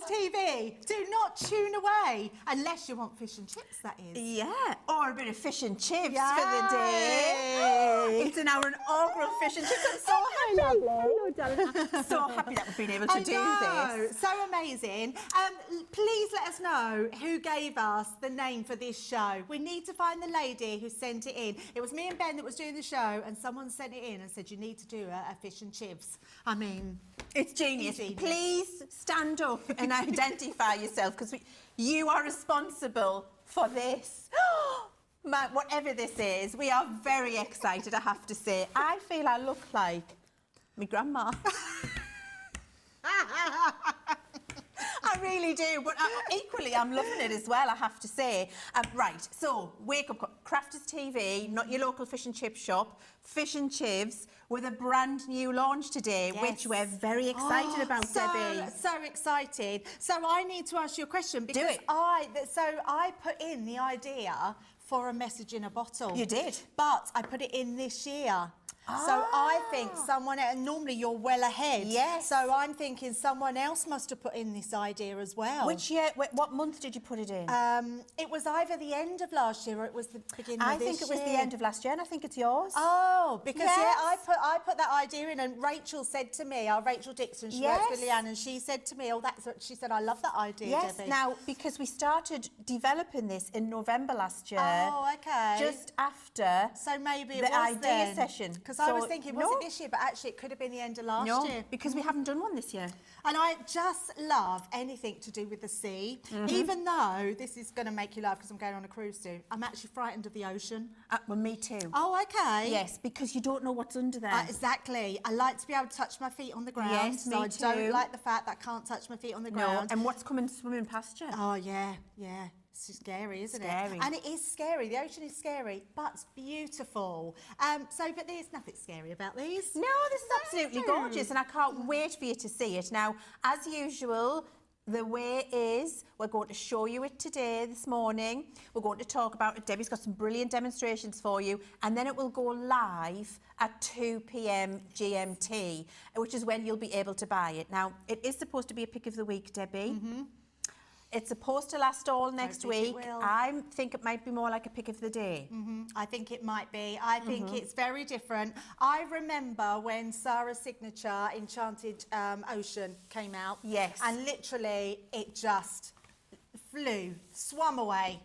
TV. Do not tune away, unless you want fish and chips, that is. Yeah, or a bit of fish and chips for the day. It's an hour inaugural fish and chips. I'm so happy. Hello, darling. I'm so happy that we've been able to do this. So amazing. Please let us know who gave us the name for this show. We need to find the lady who sent it in. It was me and Ben that was doing the show, and someone sent it in and said, you need to do a fish and chips. I mean, it's genius. Please stand up and identify yourself, because you are responsible for this. Whatever this is, we are very excited, I have to say. I feel I look like my grandma. I really do, but equally I'm loving it as well, I have to say. Right, so wake up, Crafters TV, not your local fish and chip shop, Fish and Chivs, with a brand new launch today, which we're very excited about, Debbie. So excited. So I need to ask you a question, because I put in the idea for a message in a bottle. You did? But I put it in this year. So I think someone else, normally you're well ahead. Yes. So I'm thinking someone else must have put in this idea as well. Which year, what month did you put it in? It was either the end of last year or it was the beginning of this year. I think it was the end of last year, and I think it's yours. Oh, because I put that idea in, and Rachel said to me, Rachel Dixon, she works with Leann, and she said to me, she said, I love that idea, Debbie. Now, because we started developing this in November last year. Oh, okay. Just after so maybe the idea session. Because I was thinking, was it this year? But actually, it could have been the end of last year. Because we haven't done one this year. And I just love anything to do with the sea. Even though this is going to make you laugh because I'm going on a cruise soon. I'm actually frightened of the ocean. Well, me too. Oh, okay. Yes, because you don't know what's under there. Exactly. I like to be able to touch my feet on the ground. Yes, me too. I don't like the fact that I can't touch my feet on the ground. And what's coming swimming past you? Oh, yeah. It's scary, isn't it? And it is scary. The ocean is scary, but it's beautiful. But there's nothing scary about these. No, this is absolutely gorgeous, and I can't wait for you to see it. Now, as usual, the way is we're going to show you it today, this morning. We're going to talk about it. Debbie's got some brilliant demonstrations for you, and then it will go live at 2 p.m. GMT, which is when you'll be able to buy it. Now, it is supposed to be a pick of the week, Debbie. It's supposed to last all next week. I think it might be more like a pick of the day. I think it might be. I think it's very different. I remember when Sarah's signature Enchanted Ocean came out. Yes. And literally it just flew, swum away.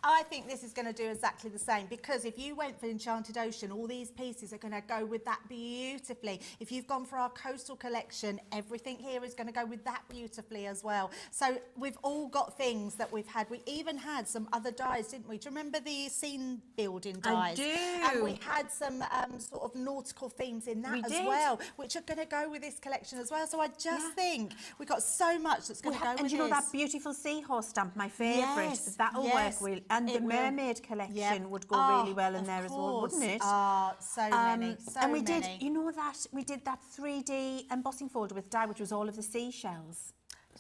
I think this is going to do exactly the same, because if you went for Enchanted Ocean, all these pieces are going to go with that beautifully. If you've gone for our coastal collection, everything here is going to go with that beautifully as well. So we've all got things that we've had. We even had some other dyes, didn't we? Do you remember the scene building dyes? I do. And we had some sort of nautical themes in that well, which are going to go with this collection as well. So I just think we've got so much that's going to go with this. And you know that beautiful seahorse stamp, my favourite? That'll work really. And the mermaid collection would go really well in there as well, wouldn't it? So many. And we did, you know that, we did that 3D embossing folder with dye, which was all of the seashells.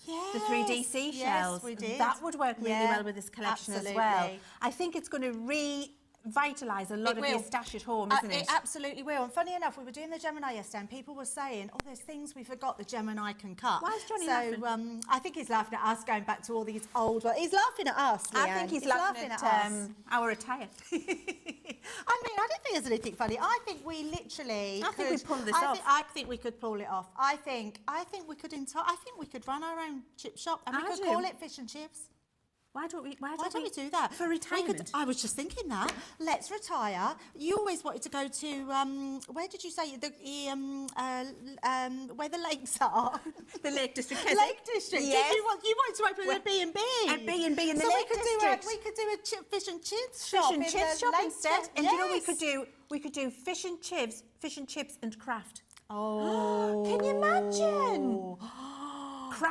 Yes. The 3D seashells. Yes, we did. That would work really well with this collection as well. I think it's going to revitalise a lot of your stash at home, isn't it? It absolutely will. And funny enough, we were doing the Gemini yesterday, and people were saying, there's things we forgot the Gemini can cut. Why is Johnny laughing? I think he's laughing at us, going back to all these old... He's laughing at us, Leann. I think he's laughing at us. Our attire. I mean, I don't think there's anything funny. I think we literally think we pull this off. I think we could pull it off. I think we could run our own chip shop, and we could call it Fish and Chips. Why don't we do that? For retirement. I was just thinking that. Let's retire. You always wanted to go to, where did you say, where the lakes are? The Lake District. Lake District. Yes. You wanted to open a B&B. A B&B in the Lake District. We could do a fish and chips shop. Fish and chips shop instead. And you know we could do fish and chips and craft. Oh. Can you imagine?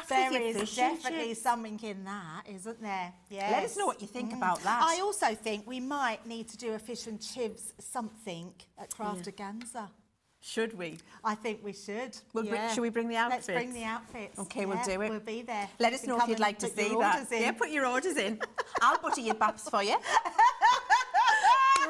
There is definitely something in that, isn't there? Yes. Let us know what you think about that. I also think we might need to do a fish and chips something at Crafterganza. Should we? I think we should. Should we bring the outfits? Let's bring the outfits. Okay, we'll do it. We'll be there. Let us know if you'd like to see that. Yeah, put your orders in. I'll butter your baps for you.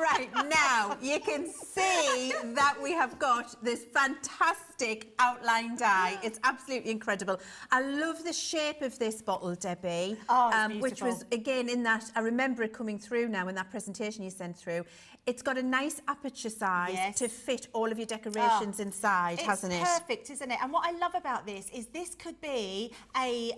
right, now you can see that we have got this fantastic outline die. It's absolutely incredible. I love the shape of this bottle, Debbie. Oh, it's which beautiful. was, again, in that, I remember it coming through now in that presentation you sent through. It's got a nice aperture size to fit all of your decorations inside, hasn't it? It's perfect, isn't it? And what I love about this is this could be a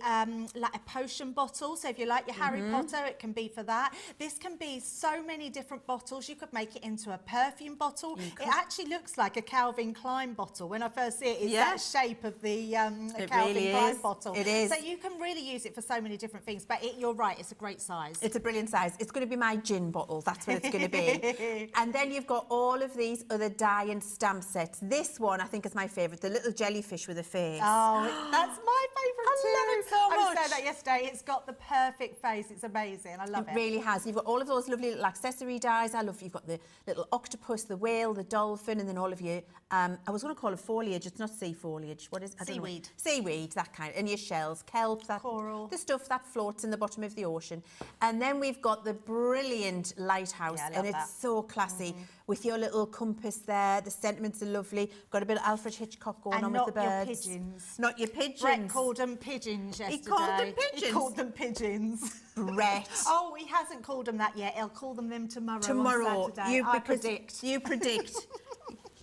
like a potion bottle. So if you like your Harry Potter, it can be for that. This can be so many different bottles. You could make it into a perfume bottle. It actually looks like a Calvin Klein bottle. When I first see it, it's that shape of the Calvin Klein bottle. It is. So you can really use it for so many different things. But you're right, it's a great size. It's a brilliant size. It's going to be my gin bottle. That's what it's going to be. And then you've got all of these other die and stamp sets. This one, I think, is my favourite. The little jellyfish with a face. Oh, that's my favourite too. I love it so much. I was saying that yesterday. It's got the perfect face. It's amazing. I love it. It really has. You've got all of those lovely little accessory dies. I love. You've got the little octopus, the whale, the dolphin, and then all of your. I was going to call it foliage. It's not sea foliage. What is? I don't know. Seaweed. Seaweed, that kind. And your shells, kelp, that coral, the stuff that floats in the bottom of the ocean. And then we've got the brilliant lighthouse, and it's so classy with your little compass there. The sentiments are lovely. Got a bit of Alfred Hitchcock going on with the birds. Not your pigeons. Not your pigeons. Brett called them pigeons yesterday. He called them pigeons. He called them pigeons. Brett. Oh, he hasn't called them that yet. He'll call them tomorrow. Tomorrow. On Saturday. I predict. You predict.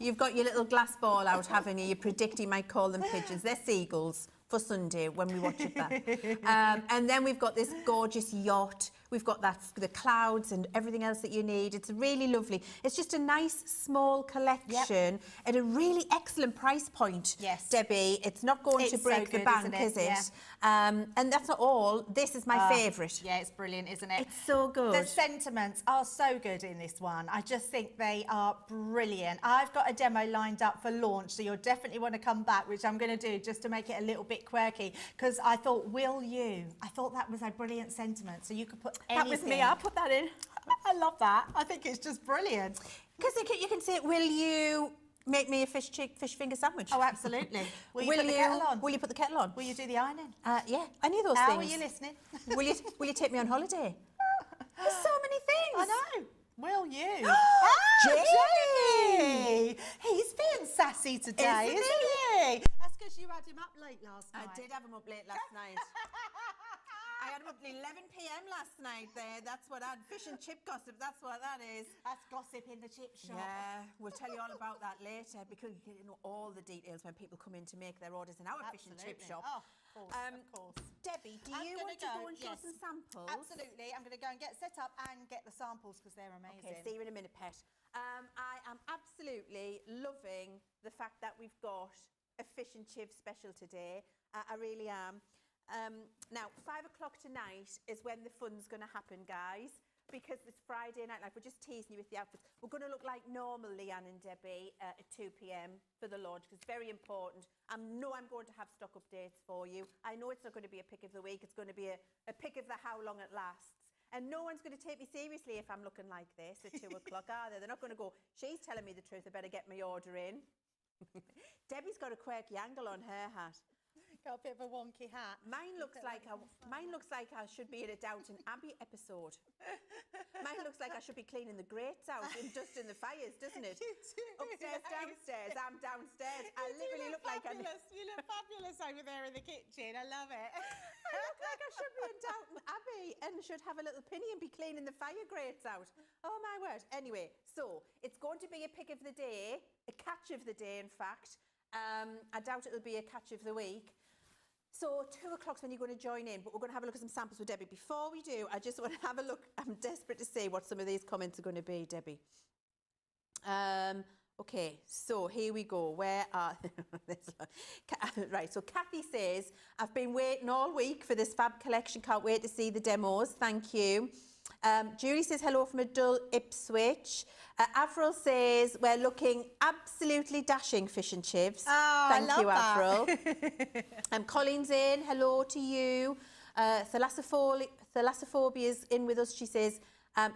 You've got your little glass ball out, haven't you? You predict he might call them pigeons. They're seagulls for Sunday when we watch it back. And then we've got this gorgeous yacht. We've got the clouds and everything else that you need. It's really lovely. It's just a nice small collection at a really excellent price point. Yes, Debbie. It's not going to break the bank, is it? And that's not all. This is my favourite. Yeah, it's brilliant, isn't it? It's so good. The sentiments are so good in this one. I just think they are brilliant. I've got a demo lined up for launch, so you'll definitely want to come back, which I'm going to do just to make it a little bit quirky, because I thought, will you? I thought that was a brilliant sentiment, so you could put anything. That was me. I put that in. I love that. I think it's just brilliant. Because you can say, will you make me a fish finger sandwich? Oh, absolutely. Will you put the kettle on? Will you put the kettle on? Will you do the ironing? Yeah, any of those Al, things. are you listening? Will you take me on holiday? There's so many things. I know. Will you? Jamie! He's being sassy today, Isn't isn't he? That's because you had him up late last night. I did have him up late last night. I had him up at 11 p.m. last night there. That's what I had. Fish and chip gossip, that's what that is. That's gossip in the chip shop. Yeah, we'll tell you all about that later, because you know all the details when people come in to make their orders in our fish and chip shop. Oh, of course. Debbie, do you want to go and show some samples? Absolutely. I'm going to go and get set up and get the samples because they're amazing. Okay, see you in a minute, Pet. I am absolutely loving the fact that we've got a fish and chip special today. I really am. Now, 5 o'clock tonight is when the fun's going to happen, guys, because it's Friday Night Live. We're just teasing you with the outfits. We're going to look like normal, Leann and Debbie, at 2 p.m. for the launch, because it's very important. I know I'm going to have stock updates for you. I know it's not going to be a pick of the week. It's going to be a pick of the how long it lasts. And no one's going to take me seriously if I'm looking like this at 2 o'clock, are they? They're not going to go, she's telling me the truth, I better get my order in. Debbie's got a quirky angle on her hat. Got a bit of a wonky hat. Mine looks like I should be in a Downton Abbey episode. Mine looks like I should be cleaning the grates out and dusting the fires, doesn't it? You do. Upstairs, downstairs. I'm downstairs. I literally look like I'm. You look fabulous over there in the kitchen. I love it. I look like I should be in Downton Abbey and should have a little pinny and be cleaning the fire grates out. Oh my word. Anyway, so it's going to be a pick of the day, a catch of the day, in fact. I doubt it'll be a catch of the week. So 2 o'clock's when you're going to join in, but we're going to have a look at some samples with Debbie. Before we do, I just want to have a look. I'm desperate to see what some of these comments are going to be, Debbie. Okay, so here we go. Where are... Right, so Kathy says, I've been waiting all week for this fab collection. Can't wait to see the demos. Thank you. Julie says, hello from a dull Ipswich. Avril says, we're looking absolutely dashing, fish and chips. Oh, Thank I love you, that. Avril. Colleen's in, hello to you. Thalassophobia is in with us. She says,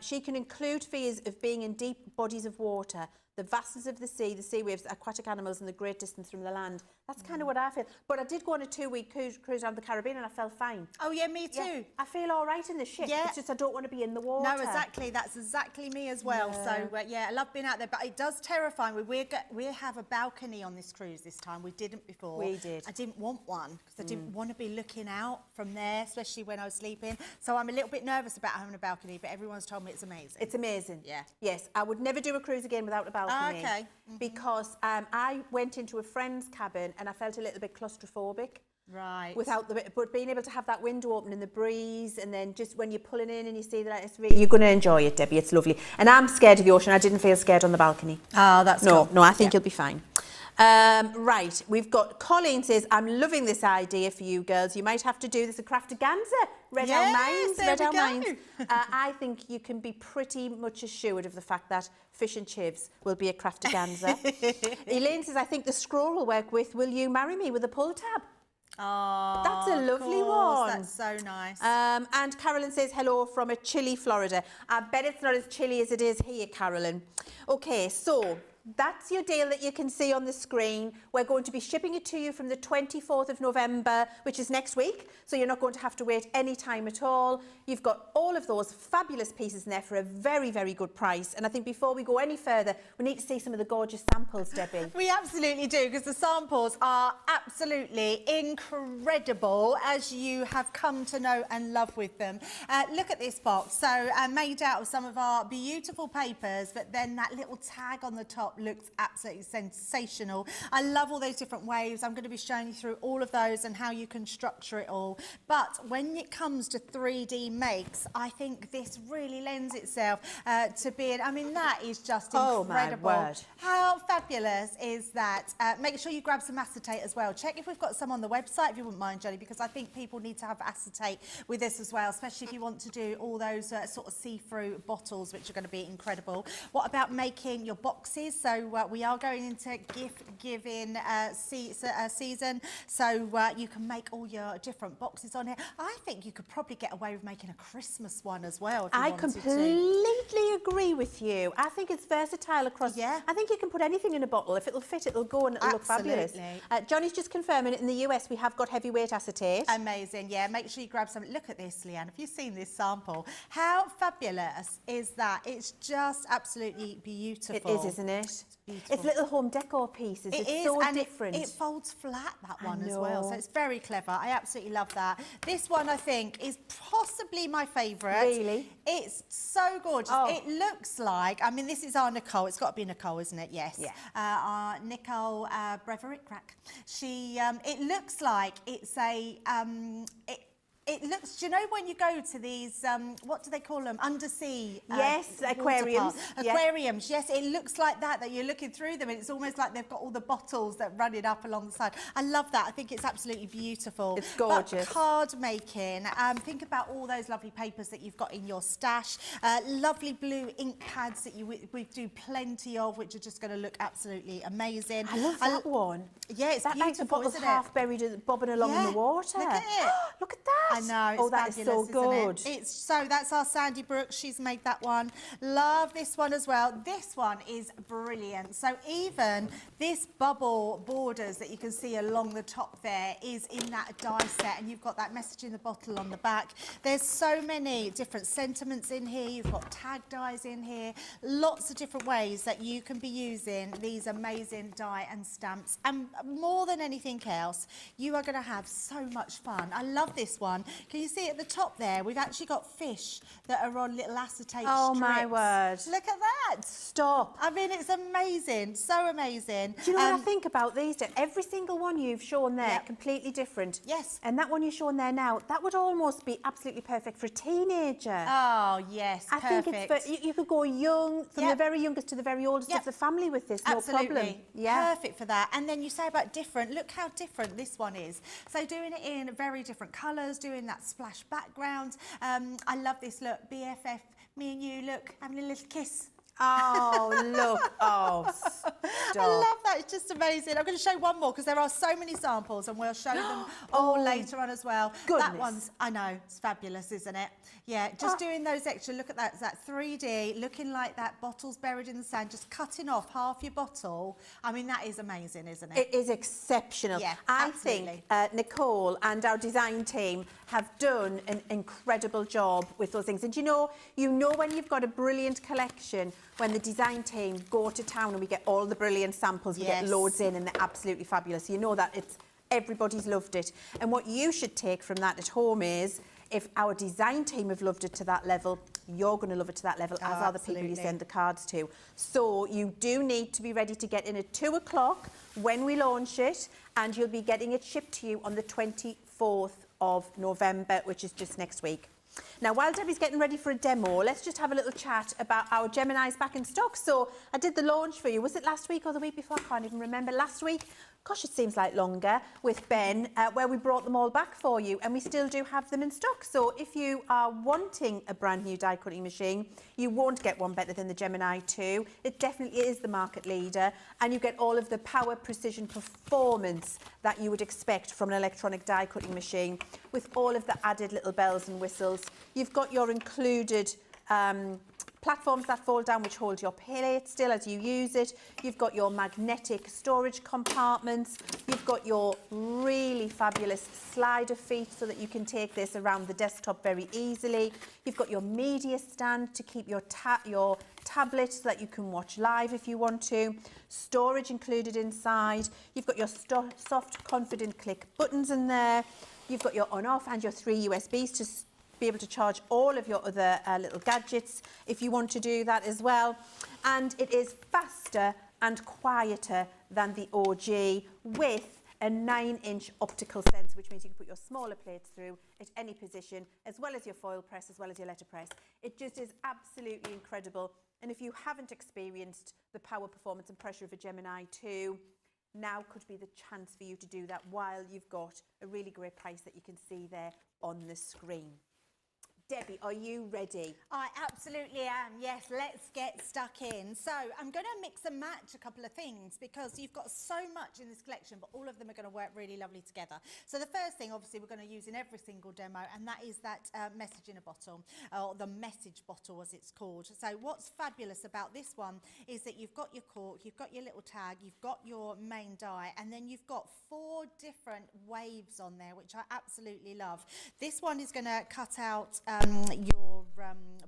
she can include fears of being in deep bodies of water, the vastness of the sea waves, aquatic animals and the great distance from the land. That's kind of what I feel. But I did go on a 2-week cruise around the Caribbean and I felt fine. Oh yeah, me too. Yeah, I feel all right in the ship. Yeah. It's just I don't want to be in the water. No, exactly. That's exactly me as well. So yeah, I love being out there, but it does terrify me. We have a balcony on this cruise this time. We didn't before. We did. I didn't want one because I didn't want to be looking out from there, especially when I was sleeping. So I'm a little bit nervous about having a balcony, but everyone's told me it's amazing. It's amazing. Yeah. Yes, I would never do a cruise again without a balcony. Okay. Because I went into a friend's cabin and I felt a little bit claustrophobic. Right. But being able to have that window open and the breeze, and then just when you're pulling in and you see that, it's really, you're going to enjoy it, Debbie. It's lovely. And I'm scared of the ocean. I didn't feel scared on the balcony. Oh, that's cool. No, I think you'll be fine. Right, we've got Colleen says, I'm loving this idea for you girls. You might have to do this at Crafterganza. Read our minds. I think you can be pretty much assured of the fact that Fish and Chivs will be at Crafterganza. Elaine says, I think the scroll will work with Will You Marry Me with a pull tab. Oh, that's a lovely one. That's so nice. And Carolyn says, hello from a chilly Florida. I bet it's not as chilly as it is here, Carolyn. Okay, so that's your deal that you can see on the screen. We're going to be shipping it to you from the 24th of November, which is next week. So you're not going to have to wait any time at all. You've got all of those fabulous pieces in there for a very, very good price. And I think before we go any further, we need to see some of the gorgeous samples, Debbie. We absolutely do, because the samples are absolutely incredible, as you have come to know and love with them. Look at this box. So made out of some of our beautiful papers, but then that little tag on the top looks absolutely sensational. I love all those different waves. I'm going to be showing you through all of those and how you can structure it all. But when it comes to 3D makes, I think this really lends itself to being, I mean, that is just incredible. My word. How fabulous is that? Make sure you grab some acetate as well. Check if we've got some on the website, if you wouldn't mind, Johnny, because I think people need to have acetate with this as well, especially if you want to do all those sort of see-through bottles, which are going to be incredible. What about making your boxes? So we are going into gift-giving season, so you can make all your different boxes on here. I think you could probably get away with making a Christmas one as well if you wanted to. I completely agree with you. I think it's versatile across. Yeah. I think you can put anything in a bottle. If it'll fit, it'll go and it'll look fabulous. Johnny's just confirming it in the US. We have got heavyweight acetate. Amazing. Yeah, make sure you grab some. Look at this, Leann. Have you seen this sample? How fabulous is that? It's just absolutely beautiful. It is, isn't it? It's little home decor pieces. It's so different. It folds flat, that one as well. So it's very clever. I absolutely love that. This one, I think, is possibly my favourite. Really? It's so gorgeous. Oh. It looks like, I mean, this is our Nicole. It's got to be Nicole, isn't it? Yes. Yeah. Our Nicole Breverick-Crack. She, it looks like it's a, it looks, do you know when you go to these, what do they call them? Undersea yes, aquariums. Aquariums, yes, it looks like that you're looking through them and it's almost like they've got all the bottles that run it up along the side. I love that. I think it's absolutely beautiful. It's gorgeous. But card making, think about all those lovely papers that you've got in your stash. Lovely blue ink pads that we do plenty of, which are just going to look absolutely amazing. I love that one. Yeah, it's that beautiful, like the bottle's isn't half buried, bobbing along in the water. Look at it. Look at that. I know, it's that fabulous, is so good. Isn't it? It's so, that's our Sandy Brooks, she's made that one. Love this one as well. This one is brilliant. So even this bubble borders that you can see along the top there is in that die set, and you've got that message in the bottle on the back. There's so many different sentiments in here. You've got tag dies in here. Lots of different ways that you can be using these amazing die and stamps. And more than anything else, you are going to have so much fun. I love this one. Can you see at the top there, we've actually got fish that are on little acetate strips. Oh my word. Look at that. Stop. I mean, it's amazing. So amazing. Do you know what I think about these? Every single one you've shown there, completely different. Yes. And that one you've shown there now, that would almost be absolutely perfect for a teenager. Oh, yes, I think it's for, you could go young, from the very youngest to the very oldest of the family with this, no problem. Yeah. Perfect for that. And then you say about different, look how different this one is. So doing it in very different colours, doing that splash background. I love this look, BFF, me and you, look, having a little kiss. Oh, look. Oh, stop. I love that. It's just amazing. I'm going to show one more because there are so many samples and we'll show them all later on as well. Goodness. That one's, I know, it's fabulous, isn't it? Yeah, just doing those extra, look at that, it's that 3D, looking like that bottle's buried in the sand, just cutting off half your bottle. I mean, that is amazing, isn't it? It is exceptional. Yeah, I absolutely. think Nicole and our design team have done an incredible job with those things. And you know when you've got a brilliant collection, when the design team go to town and we get all the brilliant samples, we get loads in and they're absolutely fabulous. You know that everybody's loved it. And what you should take from that at home is, if our design team have loved it to that level, you're going to love it to that level, as are the people you send the cards to. So you do need to be ready to get in at 2 o'clock when we launch it, and you'll be getting it shipped to you on the 24th of November, which is just next week. Now, while Debbie's getting ready for a demo, let's just have a little chat about our Geminis back in stock. So I did the launch for you. Was it last week or the week before? I can't even remember. Last week, gosh, it seems like longer, with Ben, where we brought them all back for you, and we still do have them in stock. So if you are wanting a brand new die cutting machine, you won't get one better than the Gemini 2. It definitely is the market leader, and you get all of the power, precision, performance that you would expect from an electronic die cutting machine, with all of the added little bells and whistles. You've got your included platforms that fold down, which hold your plate still as you use it. You've got your magnetic storage compartments. You've got your really fabulous slider feet so that you can take this around the desktop very easily. You've got your media stand to keep your tablet so that you can watch live if you want to. Storage included inside. You've got your soft, confident click buttons in there. You've got your on-off and your 3 USBs to be able to charge all of your other little gadgets if you want to do that as well. And it is faster and quieter than the OG, with a 9-inch optical sensor, which means you can put your smaller plates through at any position, as well as your foil press, as well as your letterpress. It just is absolutely incredible. And if you haven't experienced the power, performance and pressure of a Gemini 2, now could be the chance for you to do that while you've got a really great price that you can see there on the screen. Debbie, are you ready? I absolutely am. Yes, let's get stuck in. So I'm going to mix and match a couple of things because you've got so much in this collection, but all of them are going to work really lovely together. So the first thing, obviously, we're going to use in every single demo, and that is that message in a bottle, or the message bottle as it's called. So what's fabulous about this one is that you've got your cork, you've got your little tag, you've got your main die, and then you've got 4 different waves on there, which I absolutely love. This one is going to cut out your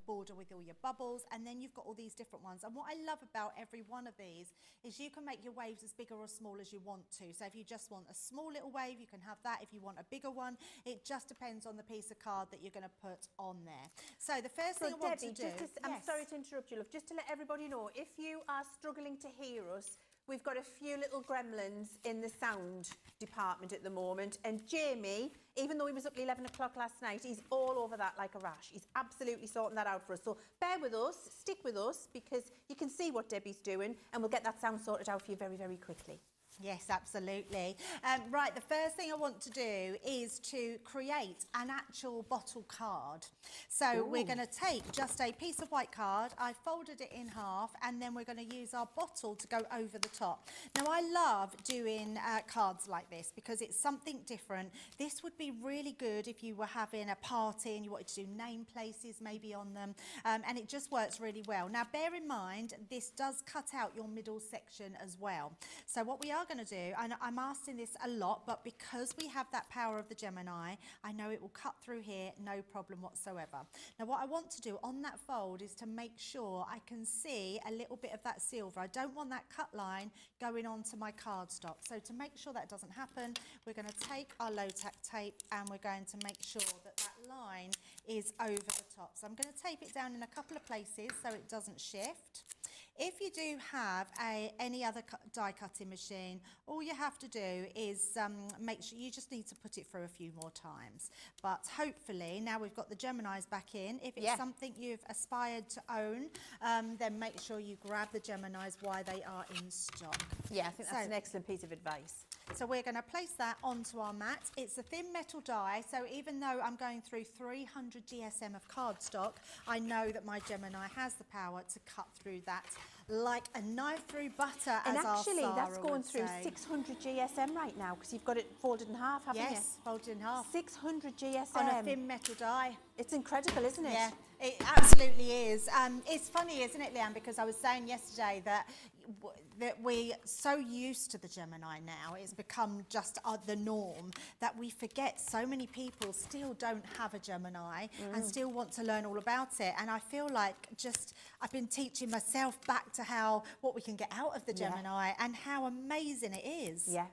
border with all your bubbles, and then you've got all these different ones. And what I love about every one of these is you can make your waves as big or as small as you want to. So if you just want a small little wave, you can have that. If you want a bigger one, it just depends on the piece of card that you're going to put on there. So the first thing I want to do... I'm sorry to interrupt you, love. Just to let everybody know, if you are struggling to hear us, we've got a few little gremlins in the sound department at the moment, and Jamie, even though he was up at 11 o'clock last night, he's all over that like a rash. He's absolutely sorting that out for us. So bear with us, stick with us, because you can see what Debbie's doing, and we'll get that sound sorted out for you very, very quickly. Yes, absolutely. Right, the first thing I want to do is to create an actual bottle card. So we're going to take just a piece of white card, I folded it in half, and then we're going to use our bottle to go over the top. Now, I love doing cards like this because it's something different. This would be really good if you were having a party and you wanted to do name places maybe on them, and it just works really well. Now, bear in mind, this does cut out your middle section as well. So what we are going to do, and I'm asking this a lot, but because we have that power of the Gemini, I know it will cut through here, no problem whatsoever. Now what I want to do on that fold is to make sure I can see a little bit of that silver. I don't want that cut line going onto my cardstock. So to make sure that doesn't happen, we're going to take our low-tack tape and we're going to make sure that that line is over the top. So I'm going to tape it down in a couple of places so it doesn't shift. If you do have any other die cutting machine, all you have to do is make sure you just need to put it through a few more times. But hopefully now we've got the Geminis back in. If it's something you've aspired to own, then make sure you grab the Geminis while they are in stock. Yeah, I think that's an excellent piece of advice. So we're going to place that onto our mat. It's a thin metal die, so even though I'm going through 300 GSM of cardstock, I know that my Gemini has the power to cut through that like a knife through butter, And as actually, our Sarah that's going would through say. 600 GSM right now because you've got it folded in half, haven't you? Yes, folded in half. 600 GSM. On a thin metal die. It's incredible, isn't it? Yeah, it absolutely is. It's funny, isn't it, Leann? Because I was saying yesterday that we're so used to the Gemini now, it's become just the norm, that we forget so many people still don't have a Gemini and still want to learn all about it. And I feel like I've been teaching myself back to what we can get out of the Gemini and how amazing it is. Yeah.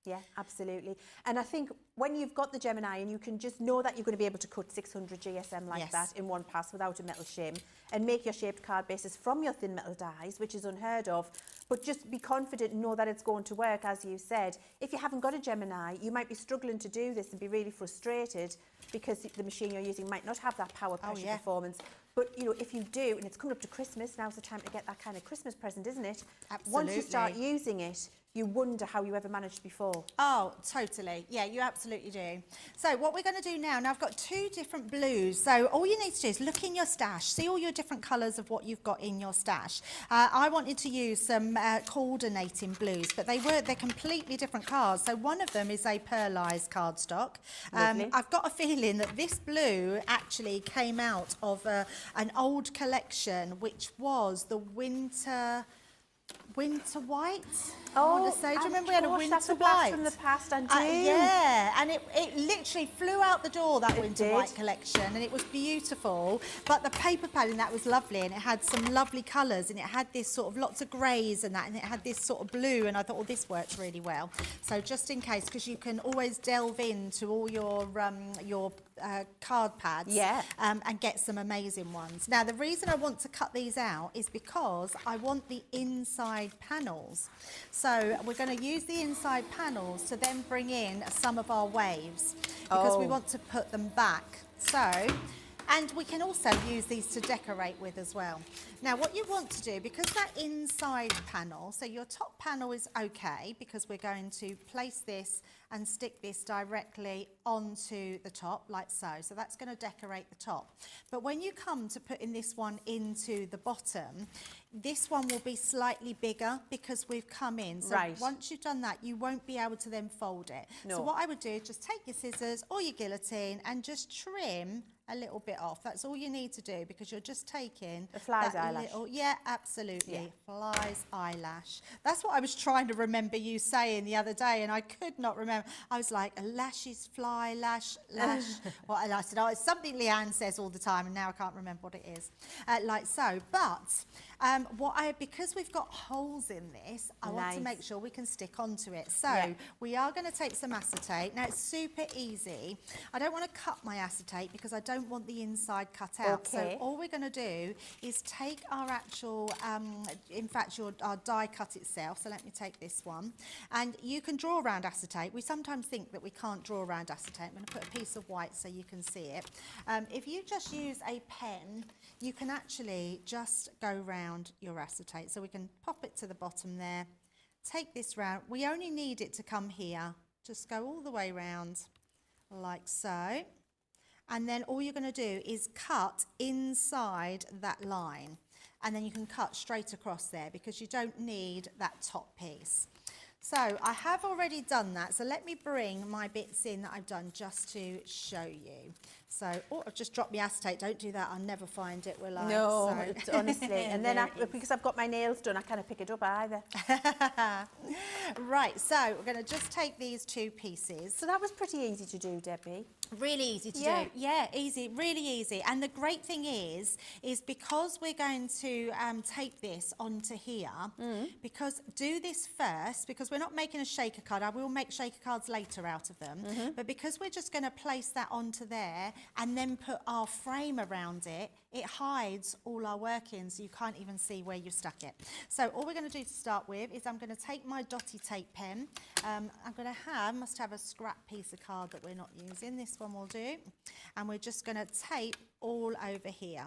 Yeah, absolutely. And I think when you've got the Gemini and you can just know that you're going to be able to cut 600 GSM like that in one pass without a metal shim and make your shaped card bases from your thin metal dies, which is unheard of, but just be confident and know that it's going to work, as you said. If you haven't got a Gemini, you might be struggling to do this and be really frustrated because the machine you're using might not have that power pressure performance. But, you know, if you do, and it's coming up to Christmas, now's the time to get that kind of Christmas present, isn't it? Absolutely. Once you start using it, you wonder how you ever managed before. Oh, totally. Yeah, you absolutely do. So what we're going to do now I've got two different blues. So all you need to do is look in your stash, see all your different colours of what you've got in your stash. I wanted to use some coordinating blues, but they're completely different cards. So one of them is a pearlised cardstock. I've got a feeling that this blue actually came out of an old collection, which was the winter white. I want to say, do you remember we had a winter that's a white? blast from the past, I do. Yeah, and it literally flew out the door, that winter did. white collection, and it was beautiful. But the paper padding, that was lovely, and it had some lovely colours, and it had this sort of lots of greys and that, and it had this sort of blue, and I thought, oh, this works really well. So just in case, because you can always delve into all your card pads and get some amazing ones. Now, the reason I want to cut these out is because I want the inside panels. So we're going to use the inside panels to then bring in some of our waves because we want to put them back. So, and we can also use these to decorate with as well. Now, what you want to do, because that inside panel, so your top panel is okay because we're going to place this and stick this directly onto the top like so. So that's going to decorate the top. But when you come to putting this one into the bottom, this one will be slightly bigger because we've come in. So once you've done that, you won't be able to then fold it. So what I would do is just take your scissors or your guillotine and just trim a little bit off. That's all you need to do because you're just taking a fly's eyelash. Yeah, absolutely. Fly's eyelash. That's what I was trying to remember you saying the other day, and I could not remember. I was like, a lash is fly, lash. Well, and I said, oh, it's something Leann says all the time, and now I can't remember what it is. Like so. But because we've got holes in this, I want to make sure we can stick onto it. So we are going to take some acetate. Now, it's super easy. I don't want to cut my acetate because I don't want the inside cut out. So all we're going to do is take our actual, our die cut itself. So let me take this one. And you can draw around acetate. We sometimes think that we can't draw around acetate. I'm going to put a piece of white so you can see it. If you just use a pen, you can actually just go round your acetate. So we can pop it to the bottom there, take this round. We only need it to come here. Just go all the way round like so. And then all you're going to do is cut inside that line. And then you can cut straight across there because you don't need that top piece. So I have already done that. So let me bring my bits in that I've done just to show you. So, I've just dropped my acetate. Don't do that. I'll never find it, will I? No, honestly. And then because I've got my nails done, I kind of pick it up either. Right, so we're going to just take these two pieces. So that was pretty easy to do, Debbie. Really easy to do. Yeah, easy, really easy. And the great thing is because we're going to take this onto here, because do this first, because we're not making a shaker card. I will make shaker cards later out of them. But because we're just going to place that onto there and then put our frame around it, it hides all our workings, so you can't even see where you stuck it. So all we're going to do to start with is I'm going to take my dotty tape pen. Must have a scrap piece of card that we're not using. This one will do. And we're just going to tape all over here,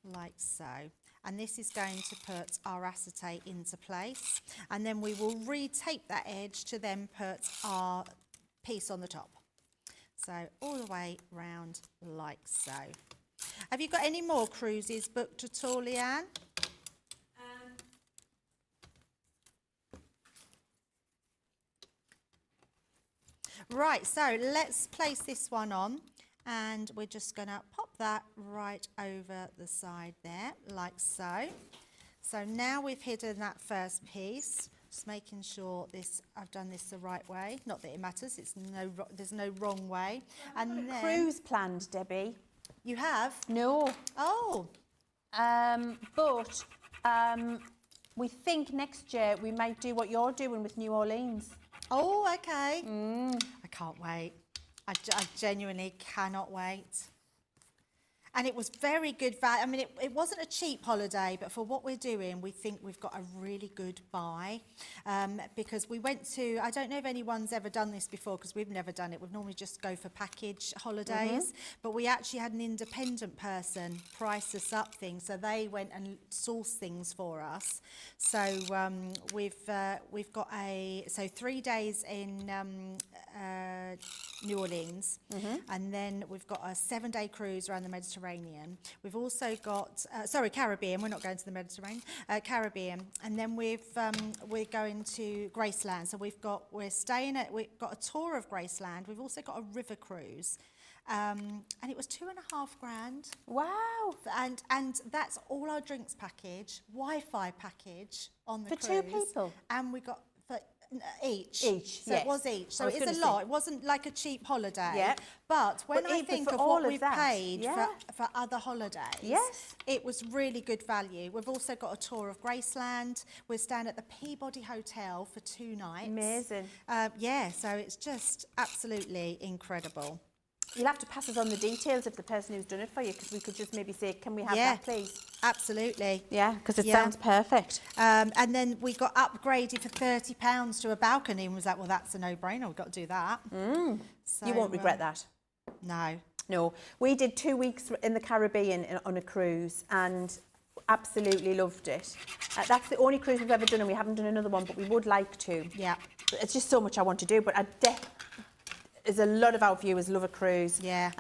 like so. and this is going to put our acetate into place, and then we will re-tape that edge to then put our piece on the top. So all the way round like so. Have you got any more cruises booked at all, Leann? Right, so let's place this one on, and we're just going to pop that right over the side there, like so. So now we've hidden that first piece, just making sure I've done this the right way. Not that it matters, there's no wrong way. And then Cruise planned, Debbie. You have? No. Oh. But we think next year we might do what you're doing with New Orleans. Oh, okay. I can't wait. I genuinely cannot wait. And it was very good value. I mean, it wasn't a cheap holiday, but for what we're doing, we think we've got a really good buy. Because we went to, I don't know if anyone's ever done this before, because we've never done it. We've normally just go for package holidays. But we actually had an independent person price us up things. So they went and sourced things for us. So we've got 3 days in New Orleans. And then we've got a 7-day cruise around the Mediterranean. We've also got, Caribbean. We're not going to the Mediterranean. Caribbean, and then we're going to Graceland. So we've got a tour of Graceland. We've also got a river cruise, and it was $2,500. Wow! And that's all our drinks package, Wi-Fi package on the cruise. For 2 people, and we got for each. So yes. It was each. So it is a lot. It wasn't like a cheap holiday. Yeah. But when I think of what we've paid for other holidays, it was really good value. We've also got a tour of Graceland. We're staying at the Peabody Hotel for 2 nights. Amazing. So it's just absolutely incredible. You'll have to pass us on the details of the person who's done it for you, because we could just maybe say, can we have that, please? Absolutely. Yeah, because it sounds perfect. And then we got upgraded for £30 to a balcony, and was like, well, that's a no-brainer. We've got to do that. So, you won't regret that. No. No. We did 2 weeks in the Caribbean on a cruise, and absolutely loved it. That's the only cruise we've ever done, and we haven't done another one, but we would like to. Yeah. It's just so much I want to do, but there's a lot of our viewers love a cruise. Yeah.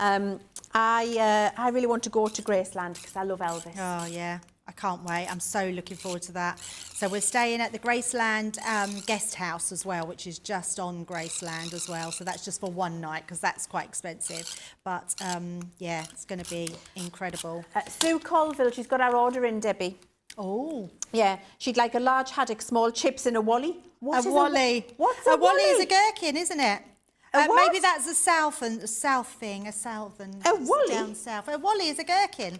I really want to go to Graceland because I love Elvis. Oh, yeah. I can't wait. I'm so looking forward to that. So we're staying at the Graceland guest house as well, which is just on Graceland as well. So that's just for 1 night, because that's quite expensive. But, it's going to be incredible. Sue Colville, she's got our order in, Debbie. Oh. Yeah. She'd like a large haddock, small chips and a wally. What's a wally? What's a wally? Wally is a gherkin, isn't it? Maybe that's a south thing, a southern wally? down south. A wally is a gherkin.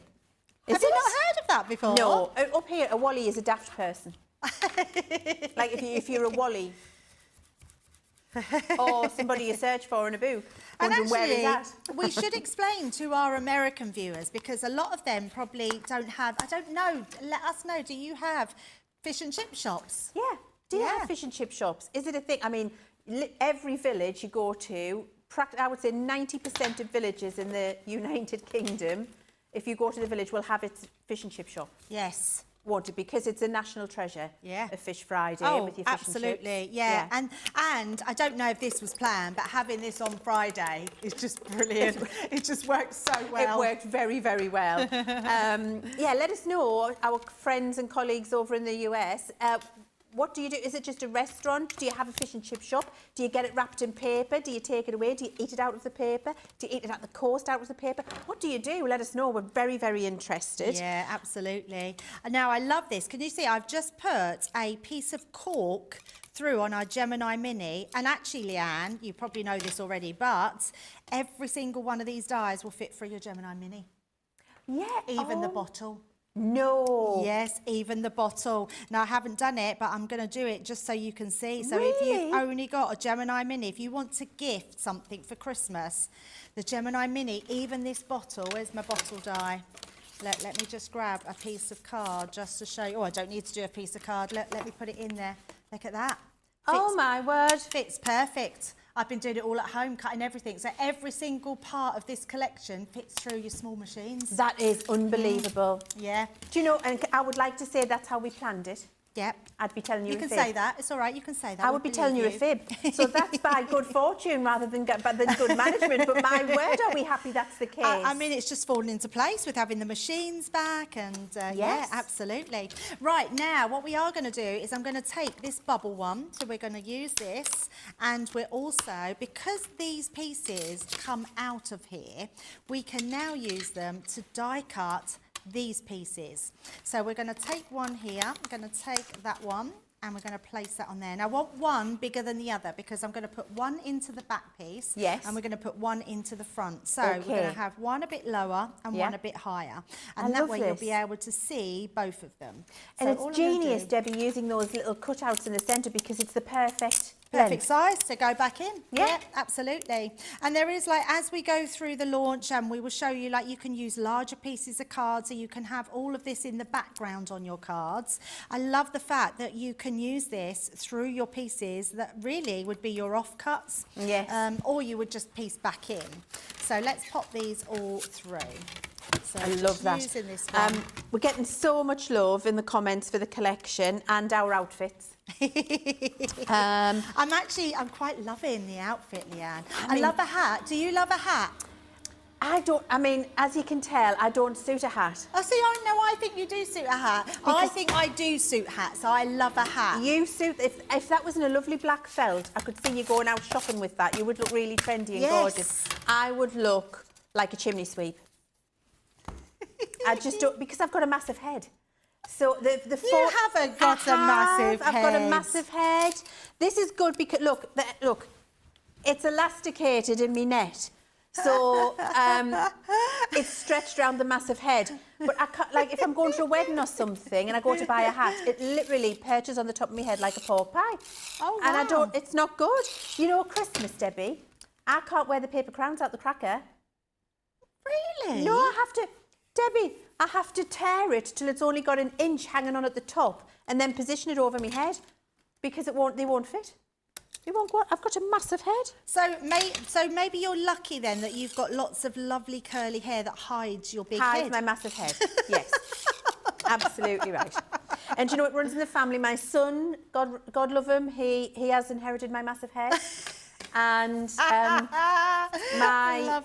Is Have you not heard of that before? No, up here a wally is a daft person. Like if you're a wally, or somebody you search for in a book. And actually, where is that? we should explain to our American viewers, because a lot of them probably don't have. I don't know. Let us know. Do you have fish and chip shops? Yeah. Do you have fish and chip shops? Is it a thing? I mean, every village you go to, I would say 90% of villages in the United Kingdom, if you go to the village, will have its fish and chip shop. Yes. Won't it? Because it's a national treasure. Yeah. A Fish Friday with your fish absolutely. and chips. Yeah. And I don't know if this was planned, but having this on Friday is just brilliant. It just works so well. It worked very, very well. Let us know, our friends and colleagues over in the US. What do you do? Is it just a restaurant? Do you have a fish and chip shop? Do you get it wrapped in paper? Do you take it away? Do you eat it out of the paper? Do you eat it at the coast out of the paper? What do you do? Let us know. We're very, very interested. Yeah, absolutely. And now I love this. Can you see I've just put a piece of cork through on our Gemini Mini, and actually, Leann, you probably know this already, but every single one of these dies will fit through your Gemini Mini. Yeah. Even the bottle. No. Yes, even the bottle. Now, I haven't done it, but I'm going to do it just so you can see. So really? If you've only got a Gemini Mini, if you want to gift something for Christmas, the Gemini Mini, even this bottle, where's my bottle die? Let me just grab a piece of card just to show you. Oh, I don't need to do a piece of card. Let me put it in there. Look at that. Oh, my word. Fits perfect. I've been doing it all at home, cutting everything. So every single part of this collection fits through your small machines. That is unbelievable. Yeah. Do you know, and I would like to say that's how we planned it. Yep. I'd be telling you You a can fib. say that. It's all right. You can say that. I would be telling you a fib. So that's by good fortune rather than good management. But my word, are we happy that's the case? I mean, it's just fallen into place with having the machines back and yeah, absolutely. Right, now what we are going to do is I'm going to take this bubble one, so we're going to use this, and we're also, because these pieces come out of here, we can now use them to die cut these pieces. So we're going to take one here, I'm going to take that one, and we're going to place that on there. Now I want one bigger than the other because I'm going to put one into the back piece, yes, and we're going to put one into the front. So we're going to have one a bit lower and one a bit higher, and that way you'll be able to see both of them. And so it's genius, Debbie, using those little cutouts in the centre because it's the perfect size to go back in. Yeah, absolutely. And there is, like, as we go through the launch, and we will show you, like, you can use larger pieces of cards, so you can have all of this in the background on your cards. I love the fact that you can use this through your pieces that really would be your offcuts. Yes. Or you would just piece back in. So let's pop these all through. So I love that. Using this one. We're getting so much love in the comments for the collection and our outfits. I'm quite loving the outfit, Leanne. I love a hat. Do you love a hat? I mean, as you can tell, I don't suit a hat. Oh, see, I think you do suit a hat. Because I think I do suit hats. I love a hat. You suit, if that was in a lovely black felt, I could see you going out shopping with that. You would look really trendy and gorgeous. I would look like a chimney sweep. I just don't, because I've got a massive head. So the you haven't got a massive head. I've got a massive head. This is good because look, it's elasticated in me net, so it's stretched around the massive head. But I can't, like, if I'm going to a wedding or something and I go to buy a hat, it literally perches on the top of my head like a pork pie. Oh, wow. And it's not good. You know, Christmas, Debbie, I can't wear the paper crowns out the cracker. Really? No, I have to. Debbie, I have to tear it till it's only got an inch hanging on at the top and then position it over my head because they won't fit. They won't go. I've got a massive head. So maybe you're lucky then that you've got lots of lovely curly hair that hides your big head. Hides my massive head, yes. Absolutely right. And you know, it runs in the family. My son, God love him, he has inherited my massive head. And my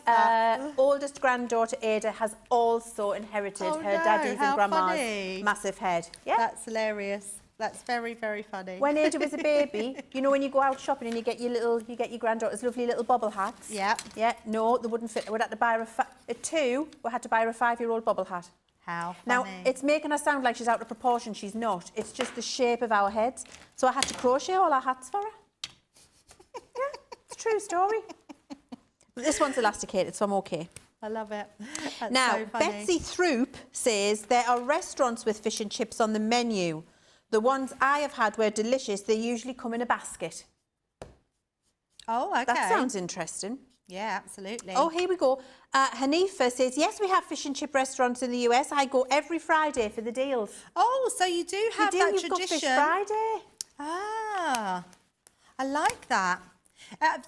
oldest granddaughter Ada has also inherited her daddy's and grandma's massive head. Yeah, that's hilarious. That's very, very funny. When Ada was a baby, you know, when you go out shopping and you get your granddaughter's lovely little bobble hats. Yeah. Yeah. No, they wouldn't fit. We had to buy her we had to buy her a 5-year-old bobble hat. How funny. Now, it's making her sound like she's out of proportion. She's not. It's just the shape of our heads. So I had to crochet all our hats for her. Yeah. True story. This one's elasticated, so I'm okay. I love it. That's now, so funny. Betsy Throop says there are restaurants with fish and chips on the menu. The ones I have had were delicious. They usually come in a basket. Oh, okay. That sounds interesting. Yeah, absolutely. Oh, here we go. Hanifa says, yes, we have fish and chip restaurants in the US. I go every Friday for the deals. Oh, so you do have that You've tradition. got Fish Friday. Ah, I like that.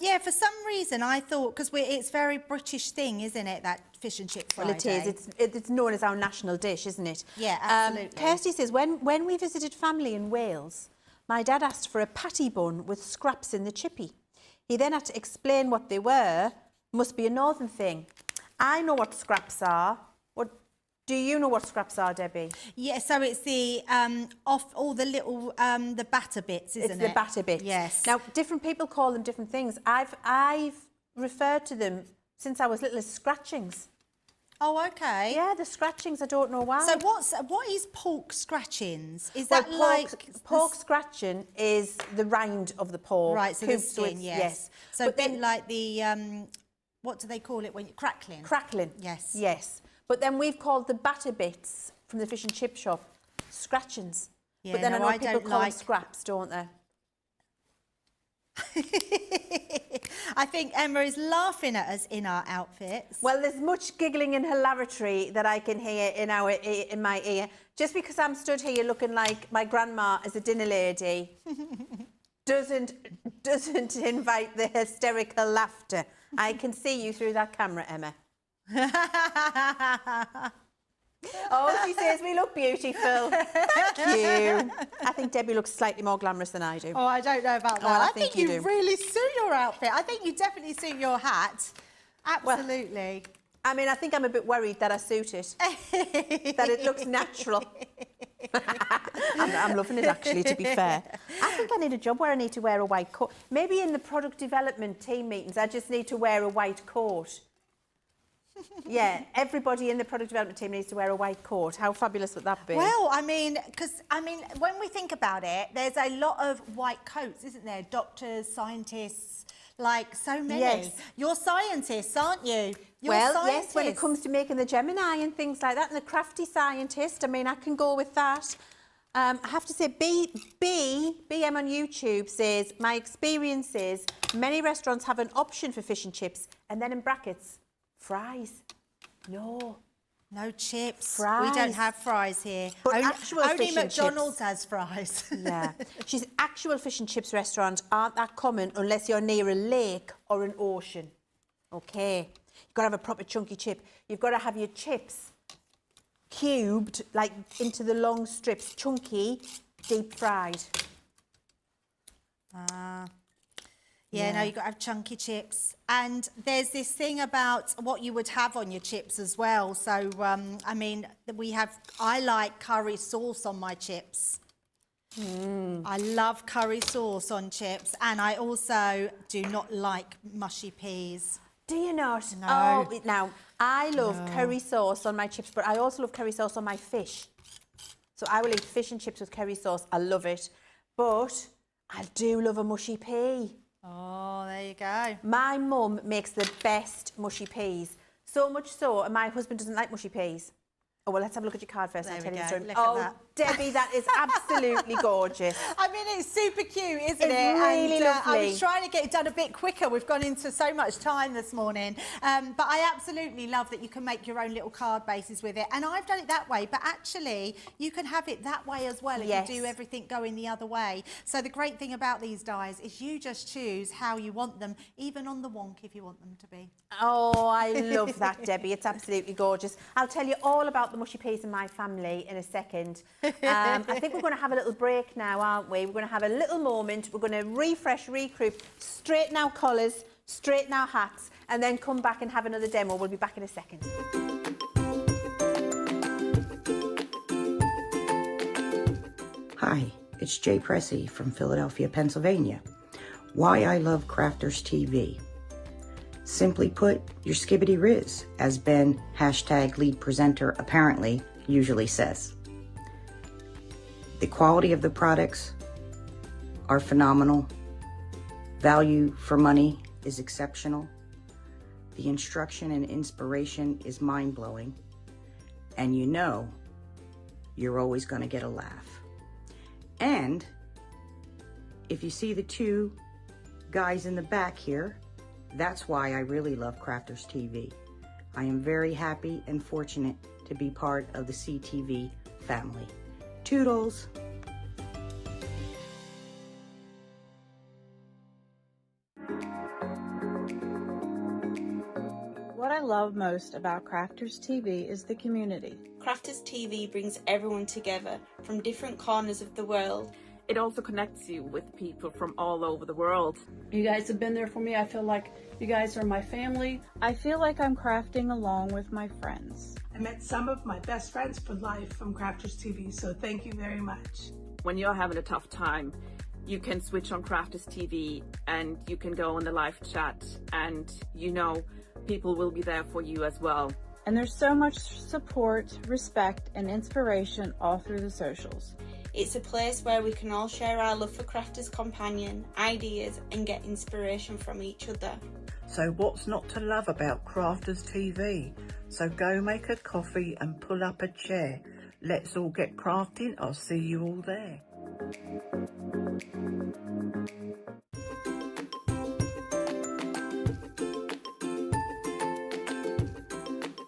Yeah, for some reason I thought, because it's a very British thing, isn't it, that fish and chip Friday? Well, it is. It's known as our national dish, isn't it? Yeah, absolutely. Kirsty says, when we visited family in Wales, my dad asked for a patty bun with scraps in the chippy. He then had to explain what they were. Must be a northern thing. I know what scraps are. Do you know what scraps are, Debbie? Yeah, so it's the off all the little the batter bits, isn't it? It's the batter bits. Yes. Now, different people call them different things. I've referred to them since I was little as scratchings. Oh, okay. Yeah, the scratchings. I don't know why. So what is pork scratchings? Is well, that pork scratching is the rind of the pork. Right. So the skin. Yes. So a bit like the what do they call it when crackling? Crackling. Yes. Yes. But then we've called the batter bits from the fish and chip shop scratchings. Yeah, but then I know people call them scraps, don't they? I think Emma is laughing at us in our outfits. Well, there's much giggling and hilarity that I can hear in my ear. Just because I'm stood here looking like my grandma as a dinner lady. doesn't invite the hysterical laughter. I can see you through that camera, Emma. Oh, she says we look beautiful. Thank you. I think Debbie looks slightly more glamorous than I do. Oh, I don't know about that. Well, I I think think you you do. really suit your outfit. I think you definitely suit your hat. Absolutely. I mean, I think I'm a bit worried that I suit it, that it looks natural. I'm loving it, actually, to be fair. I think I need a job where I need to wear a white coat. Maybe in the product development team meetings, I just need to wear a white coat. Yeah, everybody in the product development team needs to wear a white coat. How fabulous would that be? Well, I mean, when we think about it, there's a lot of white coats, isn't there? Doctors, scientists, like so many. Yes. You're scientists, aren't you? You're Well, scientists. yes, when it comes to making the Gemini and things like that, and the crafty scientist, I mean, I can go with that. I have to say, BM on YouTube says, my experience is many restaurants have an option for fish and chips, and then in brackets, fries. No chips. Fries. We don't have fries here. But only actual fish and McDonald's chips. has fries. Yeah. She's actual fish and chips restaurants aren't that common unless you're near a lake or an ocean. Okay. You've got to have a proper chunky chip. You've got to have your chips cubed, like into the long strips, chunky, deep fried. Yeah, no, you've got to have chunky chips. And there's this thing about what you would have on your chips as well. So, I mean, I like curry sauce on my chips. I love curry sauce on chips. And I also do not like mushy peas. Do you not? No. Oh, now, I love curry sauce on my chips, but I also love curry sauce on my fish. So I will eat fish and chips with curry sauce. I love it. But I do love a mushy pea. Oh, there you go. My mum makes the best mushy peas. So much so, and my husband doesn't like mushy peas. Oh, well, let's have a look at your card first. There And we I'll tell go. you the Look story. at that. Debbie, that is absolutely gorgeous. I mean, it's super cute, isn't it? It's really and, I lovely. was trying to get it done a bit quicker. We've gone into so much time this morning. But I absolutely love that you can make your own little card bases with it. And I've done it that way, but actually you can have it that way as well if Yes. you do everything going the other way. So the great thing about these dies is you just choose how you want them, even on the wonk if you want them to be. Oh, I love that, Debbie. It's absolutely gorgeous. I'll tell you all about the mushy peas in my family in a second. I think we're going to have a little break now, aren't we? We're going to have a little moment. We're going to refresh, regroup, straighten our collars, straighten our hats, and then come back and have another demo. We'll be back in a second. Hi, it's Jay Pressey from Philadelphia, Pennsylvania. Why I love Crafters TV. Simply put, your skibbity riz, as Ben, #lead presenter apparently, usually says. The quality of the products are phenomenal. Value for money is exceptional. The instruction and inspiration is mind-blowing. And you know, you're always going to get a laugh. And if you see the two guys in the back here, that's why I really love Crafters TV. I am very happy and fortunate to be part of the CTV family. Toodles! What I love most about Crafters TV is the community. Crafters TV brings everyone together from different corners of the world. It also connects you with people from all over the world. You guys have been there for me. I feel like you guys are my family. I feel like I'm crafting along with my friends. I met some of my best friends for life from Crafters TV, so thank you very much. When you're having a tough time, you can switch on Crafters TV and you can go on the live chat, and you know people will be there for you as well. And there's so much support, respect, and inspiration all through the socials. It's a place where we can all share our love for Crafters Companion, ideas, and get inspiration from each other. So what's not to love about Crafters TV? So go make a coffee and pull up a chair. Let's all get crafting. I'll see you all there.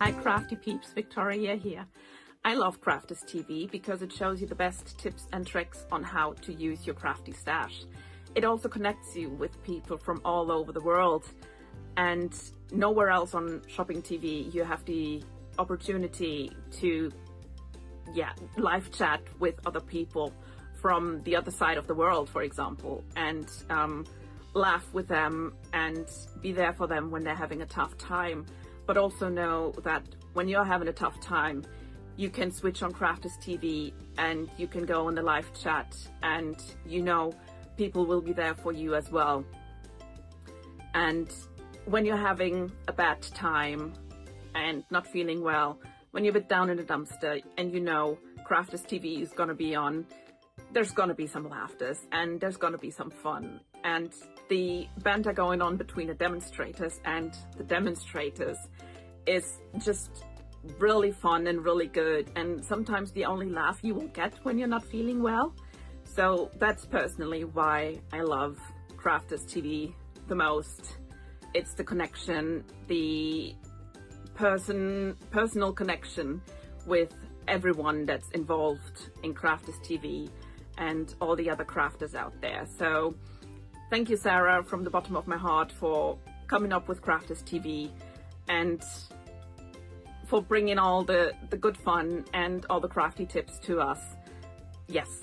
Hi Crafty Peeps, Victoria here. I love Crafters TV because it shows you the best tips and tricks on how to use your crafty stash. it also connects you with people from all over the world. And nowhere else on shopping TV you have the opportunity to live chat with other people from the other side of the world, for example, and laugh with them and be there for them when they're having a tough time. But also know that when you're having a tough time, you can switch on Crafters TV and you can go on the live chat, and you know people will be there for you as well. And when you're having a bad time and not feeling well, when you're a bit down in the dumpster and you know Crafters TV is going to be on, there's going to be some laughters and there's going to be some fun. And the banter going on between the demonstrators and the demonstrators is just really fun and really good, and sometimes the only laugh you will get when you're not feeling well. So that's personally why I love Crafters TV the most. It's the connection, the personal connection with everyone that's involved in Crafters TV and all the other crafters out there. So thank you, Sarah, from the bottom of my heart for coming up with Crafters TV and for bringing all the good fun and all the crafty tips to us. Yes,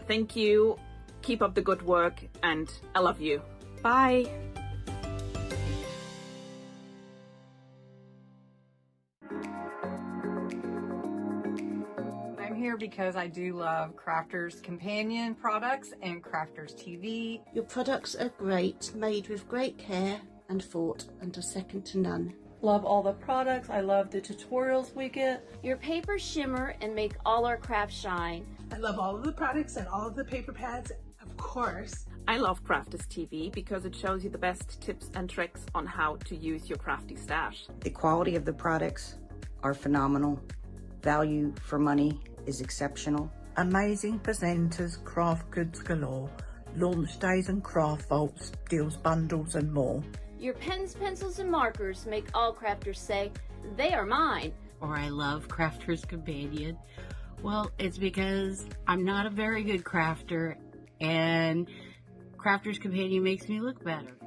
thank you. Keep up the good work, and I love you. Bye. I'm here because I do love Crafters Companion products and Crafters TV. Your products are great, made with great care and thought, and are second to none. Love all the products. I love the tutorials we get. Your papers shimmer and make all our crafts shine. I love all of the products and all of the paper pads, of course. I love Crafters TV because it shows you the best tips and tricks on how to use your crafty stash. The quality of the products are phenomenal. Value for money is exceptional. Amazing presenters, craft goods galore, launch days and craft vaults, deals bundles and more. Your pens, pencils, and markers make all crafters say, they are mine. Or I love Crafters Companion. Well, it's because I'm not a very good crafter, and Crafters Companion makes me look better.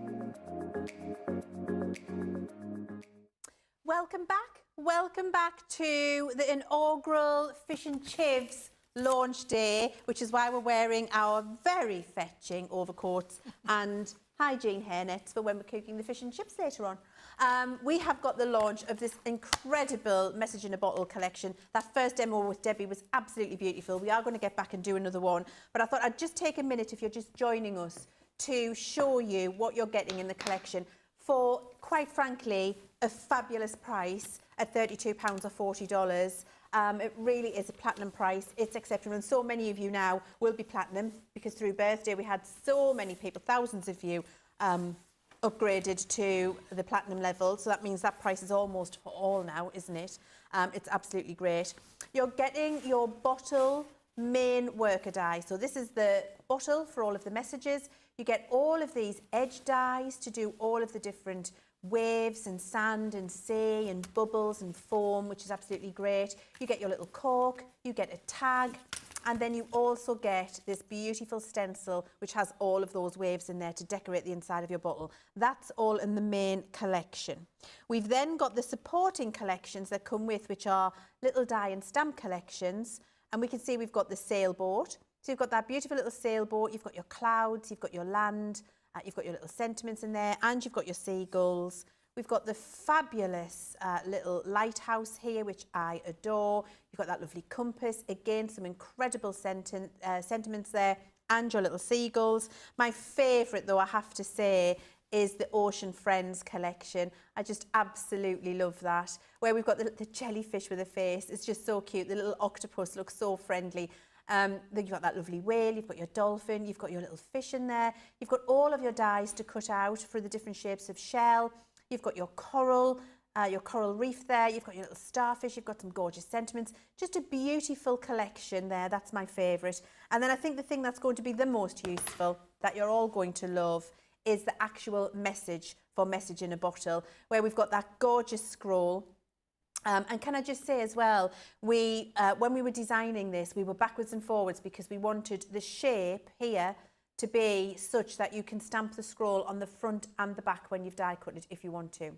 Welcome back. Welcome back to the inaugural Fish and Chivs launch day, which is why we're wearing our very fetching overcoats and hygiene hairnets for when we're cooking the fish and chips later on. We have got the launch of this incredible Message in a Bottle collection. That first demo with Debbie was absolutely beautiful. We are going to get back and do another one, but I thought I'd just take a minute, if you're just joining us, to show you what you're getting in the collection for, quite frankly, a fabulous price at £32 or $40. It really is a platinum price. It's exceptional, and so many of you now will be platinum because through birthday we had so many people, thousands of you, upgraded to the platinum level. So that means that price is almost for all now, isn't it? It's absolutely great. You're getting your bottle main worker die. So this is the bottle for all of the messages. You get all of these edge dies to do all of the different waves and sand and sea and bubbles and foam, which is absolutely great. You get your little cork, you get a tag, and then you also get this beautiful stencil which has all of those waves in there to decorate the inside of your bottle. That's all in the main collection. We've then got the supporting collections that come with, which are little die and stamp collections, and we can see we've got the sailboat. So you've got that beautiful little sailboat, you've got your clouds, you've got your land, you've got your little sentiments in there, and you've got your seagulls. We've got the fabulous little lighthouse here, which I adore. You've got that lovely compass. Again, some incredible sentiments there, and your little seagulls. My favourite, though, I have to say, is the Ocean Friends collection. I just absolutely love that, where we've got the jellyfish with a face. It's just so cute. The little octopus looks so friendly. Then you've got that lovely whale, you've got your dolphin, you've got your little fish in there. You've got all of your dies to cut out for the different shapes of shell. You've got your coral reef there. You've got your little starfish. You've got some gorgeous sentiments. Just a beautiful collection there. That's my favourite. And then I think the thing that's going to be the most useful, that you're all going to love, is the actual message for Message in a Bottle, where we've got that gorgeous scroll. And can I just say as well, when we were designing this, we were backwards and forwards because we wanted the shape here to be such that you can stamp the scroll on the front and the back when you've die cut it if you want to.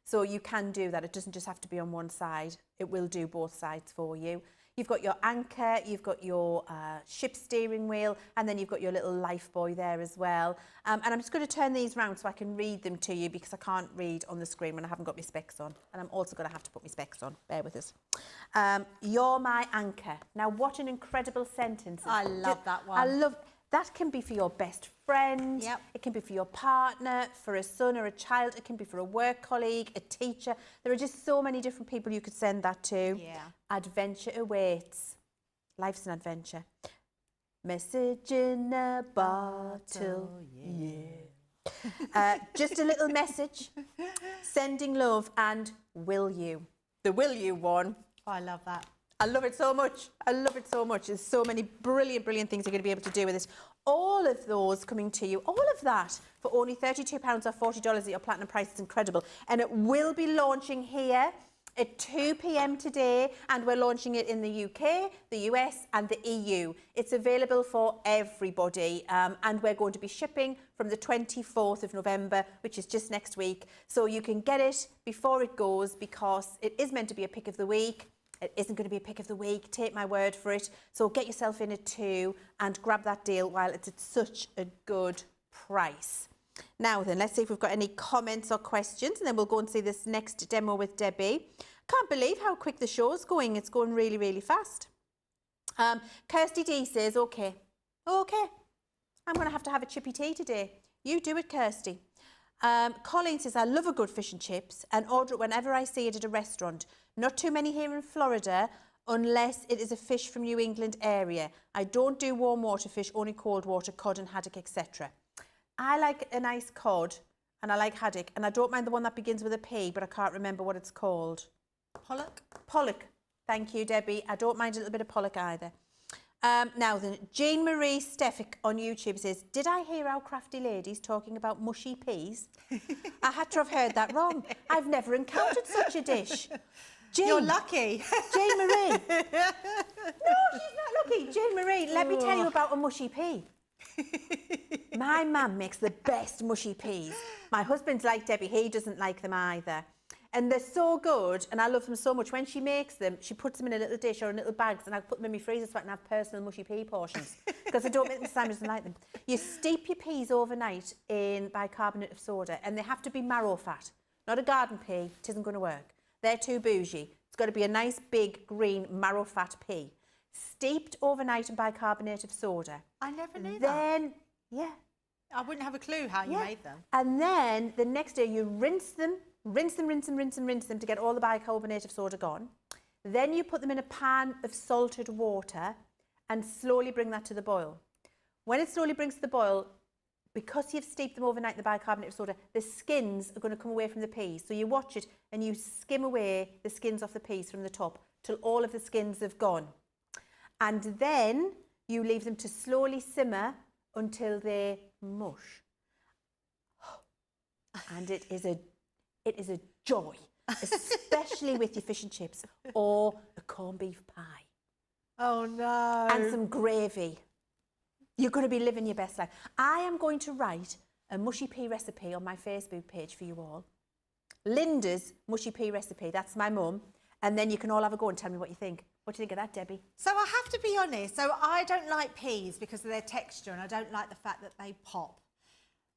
So you can do that. It doesn't just have to be on one side. It will do both sides for you. You've got your anchor, you've got your ship steering wheel, and then you've got your little life buoy there as well. And I'm just going to turn these round so I can read them to you because I can't read on the screen when I haven't got my specs on. And I'm also going to have to put my specs on. Bear with us. You're my anchor. Now, what an incredible sentence. I love that one. I love that. Can be for your best friend. Yep. It can be for your partner, for a son or a child. It can be for a work colleague, a teacher. There are just so many different people you could send that to. Yeah. Adventure awaits. Life's an adventure. Message in a bottle. Yeah. Just a little message. Sending love and will you. The will you one. Oh, I love that. I love it so much. I love it so much. There's so many brilliant, brilliant things you're going to be able to do with it. All of those coming to you, all of that for only £32 or $40 at your platinum price. It's incredible. And it will be launching here at 2 p.m. today, and we're launching it in the UK, the US and the EU. It's available for everybody, and we're going to be shipping from the 24th of November, which is just next week. So you can get it before it goes because it is meant to be a pick of the week. It isn't going to be a pick of the week, take my word for it. So get yourself in at 2 and grab that deal while it's at such a good price. Now then, let's see if we've got any comments or questions, and then we'll go and see this next demo with Debbie. Can't believe how quick the show's going. It's going really, really fast. Kirsty D says, okay, I'm going to have a chippy tea today. You do it, Kirsty. Colleen says, I love a good fish and chips and order it whenever I see it at a restaurant. Not too many here in Florida unless it is a fish from New England area. I don't do warm water fish, only cold water, cod and haddock, etc. I like a nice cod and I like haddock, and I don't mind the one that begins with a P, but I can't remember what it's called. Pollock? Pollock. Thank you, Debbie. I don't mind a little bit of pollock either. Now then, Jean Marie Stefik on YouTube says, did I hear our crafty ladies talking about mushy peas? I had to have heard that wrong. I've never encountered such a dish. Jean, you're lucky. Jane Marie. No, she's not lucky. Jane Marie, let me tell you about a mushy pea. My mum makes the best mushy peas. My husband's like Debbie, he doesn't like them either. And they're so good, and I love them so much. When she makes them, she puts them in a little dish or in little bags, and I put them in my freezer so I can have personal mushy pea portions, because I don't make them Simon doesn't like them. You steep your peas overnight in bicarbonate of soda, and they have to be marrow fat, not a garden pea. It isn't going to work. They're too bougie. It's got to be a nice big green marrow fat pea, steeped overnight in bicarbonate of soda. I never knew that. Then, yeah. I wouldn't have a clue how you made them. And then the next day you rinse them to get all the bicarbonate of soda gone. Then you put them in a pan of salted water and slowly bring that to the boil. When it slowly brings to the boil, because you've steeped them overnight in the bicarbonate of soda, the skins are going to come away from the peas. So you watch it and you skim away the skins off the peas from the top till all of the skins have gone. And then you leave them to slowly simmer until they mush. And it is a joy, especially with your fish and chips or a corned beef pie. Oh no. And some gravy. You're going to be living your best life. I am going to write a mushy pea recipe on my Facebook page for you all. Linda's mushy pea recipe, that's my mum. And then you can all have a go and tell me what you think. What do you think of that, Debbie? So I have to be honest, so I don't like peas because of their texture, and I don't like the fact that they pop.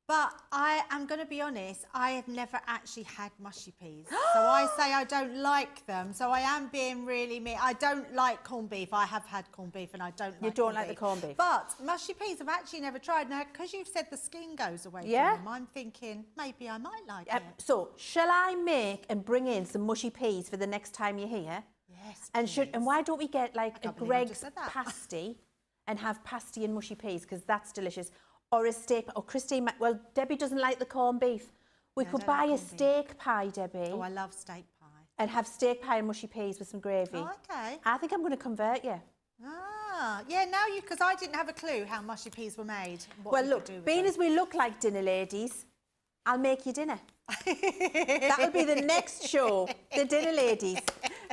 But I am going to be honest, I have never actually had mushy peas. So I say I don't like them. So I am being really mean. I don't like corned beef. I have had corned beef and I don't like You don't like the corned beef? But mushy peas I've actually never tried. Now, because you've said the skin goes away from them, I'm thinking maybe I might like it. So, shall I make and bring in some mushy peas for the next time you're here? Yes, And why don't we get like a Greg's pasty and have pasty and mushy peas, because that's delicious. Or a steak, or Christine, well, Debbie doesn't like the corned beef. We could buy a steak pie, Debbie. Oh, I love steak pie. And have steak pie and mushy peas with some gravy. Oh, okay. I think I'm going to convert you. Ah, yeah, now you, because I didn't have a clue how mushy peas were made. Well, look, being as we look like dinner ladies, I'll make you dinner. That'll be the next show, the dinner ladies.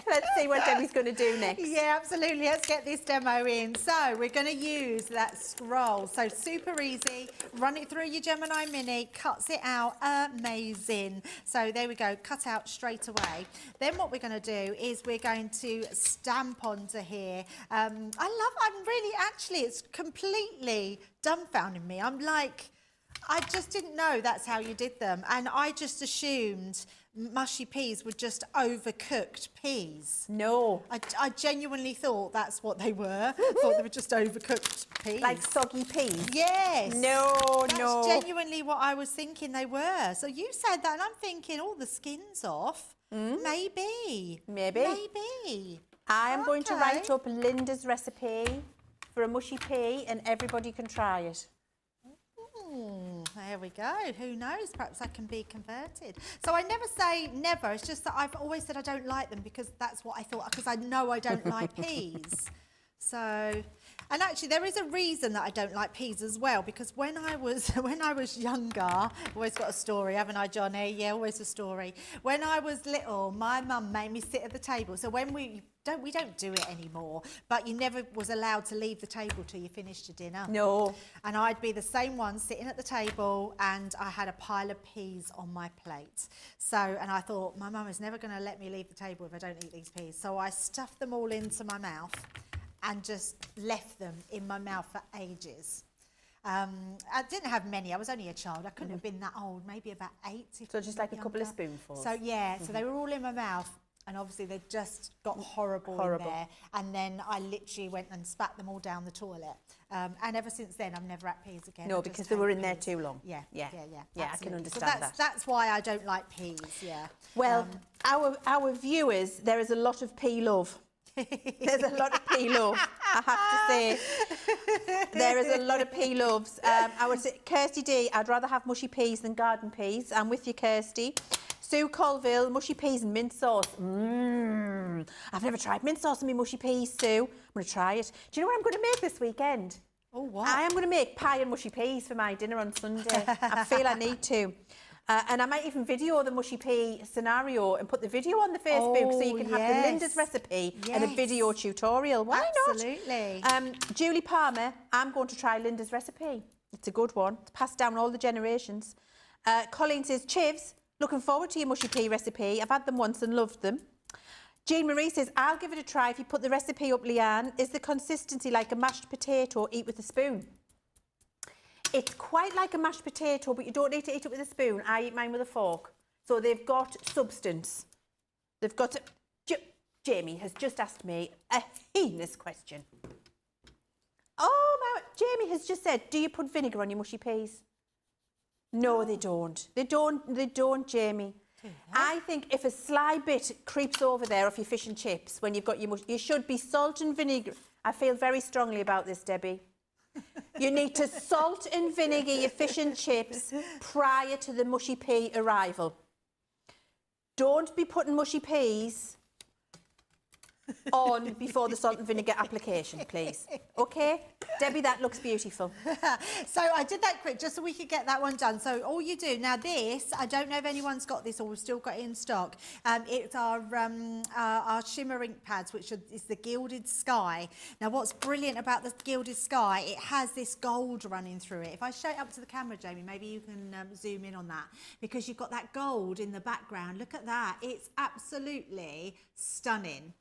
Let's see what Debbie's going to do next. Yeah, absolutely. Let's get this demo in. So we're going to use that scroll. So super easy. Run it through your Gemini Mini. Cuts it out. Amazing. So there we go. Cut out straight away. Then what we're going to do is we're going to stamp onto here. I'm really, actually, it's completely dumbfounding me. I'm like, I just didn't know that's how you did them. And I just assumed mushy peas were just overcooked peas. No. I genuinely thought that's what they were. Thought they were just overcooked peas. Like soggy peas? Yes. No. That's genuinely what I was thinking they were. So you said that and I'm thinking, all the skin's off. Maybe. I am going to write up Linda's recipe for a mushy pea and everybody can try it. There we go. Who knows? Perhaps I can be converted. So I never say never. It's just that I've always said I don't like them because that's what I thought, because I know I don't like peas. So, and actually there is a reason that I don't like peas as well, because when I was younger, always got a story, haven't I, Johnny? Yeah, always a story. When I was little, my mum made me sit at the table. So when we don't do it anymore, but you never was allowed to leave the table till you finished your dinner. No. And I'd be the same one sitting at the table and I had a pile of peas on my plate. So, and I thought, my mum is never going to let me leave the table if I don't eat these peas. So I stuffed them all into my mouth and just left them in my mouth for ages. I didn't have many. I was only a child. I couldn't have been that old, maybe about 8. So just like a couple of spoonfuls. So yeah, so they were all in my mouth. And obviously they just got horrible in there. And then I literally went and spat them all down the toilet. And ever since then, I've never had peas again. No, because they were in there too long. Yeah, Yeah, I can understand that. That's why I don't like peas, yeah. Well, our viewers, there is a lot of pea love. There's a lot of pea love, I have to say. There is a lot of pea loves. I would say, Kirsty D, I'd rather have mushy peas than garden peas. I'm with you, Kirsty. Sue Colville, mushy peas and mint sauce. I've never tried mint sauce and my mushy peas, Sue. I'm going to try it. Do you know what I'm going to make this weekend? Oh, what? I am going to make pie and mushy peas for my dinner on Sunday. I feel I need to. And I might even video the mushy pea scenario and put the video on the Facebook so you can have the Linda's recipe and a video tutorial. Why not? Absolutely. Julie Palmer, I'm going to try Linda's recipe. It's a good one. It's passed down all the generations. Colleen says, Chivs, looking forward to your mushy pea recipe. I've had them once and loved them. Jean Marie says, I'll give it a try if you put the recipe up, Leann. Is the consistency like a mashed potato, eat with a spoon? It's quite like a mashed potato, but you don't need to eat it with a spoon. I eat mine with a fork. So they've got substance. They've got... Jamie has just asked me a heinous question. Oh, Jamie has just said, do you put vinegar on your mushy peas? No, they don't. They don't, Jamie. I think if a sly bit creeps over there off your fish and chips when you've got your you should be salt and vinegar. I feel very strongly about this, Debbie. You need to salt and vinegar your fish and chips prior to the mushy pea arrival. Don't be putting mushy peas on before the salt and vinegar application, please. Okay? Debbie, that looks beautiful. So I did that quick just so we could get that one done. So all you do, now this, I don't know if anyone's got this or we've still got it in stock. It's our shimmer ink pads, which is the Gilded Sky. Now what's brilliant about the Gilded Sky, it has this gold running through it. If I show it up to the camera, Jamie, maybe you can zoom in on that, because you've got that gold in the background. Look at that. It's absolutely stunning.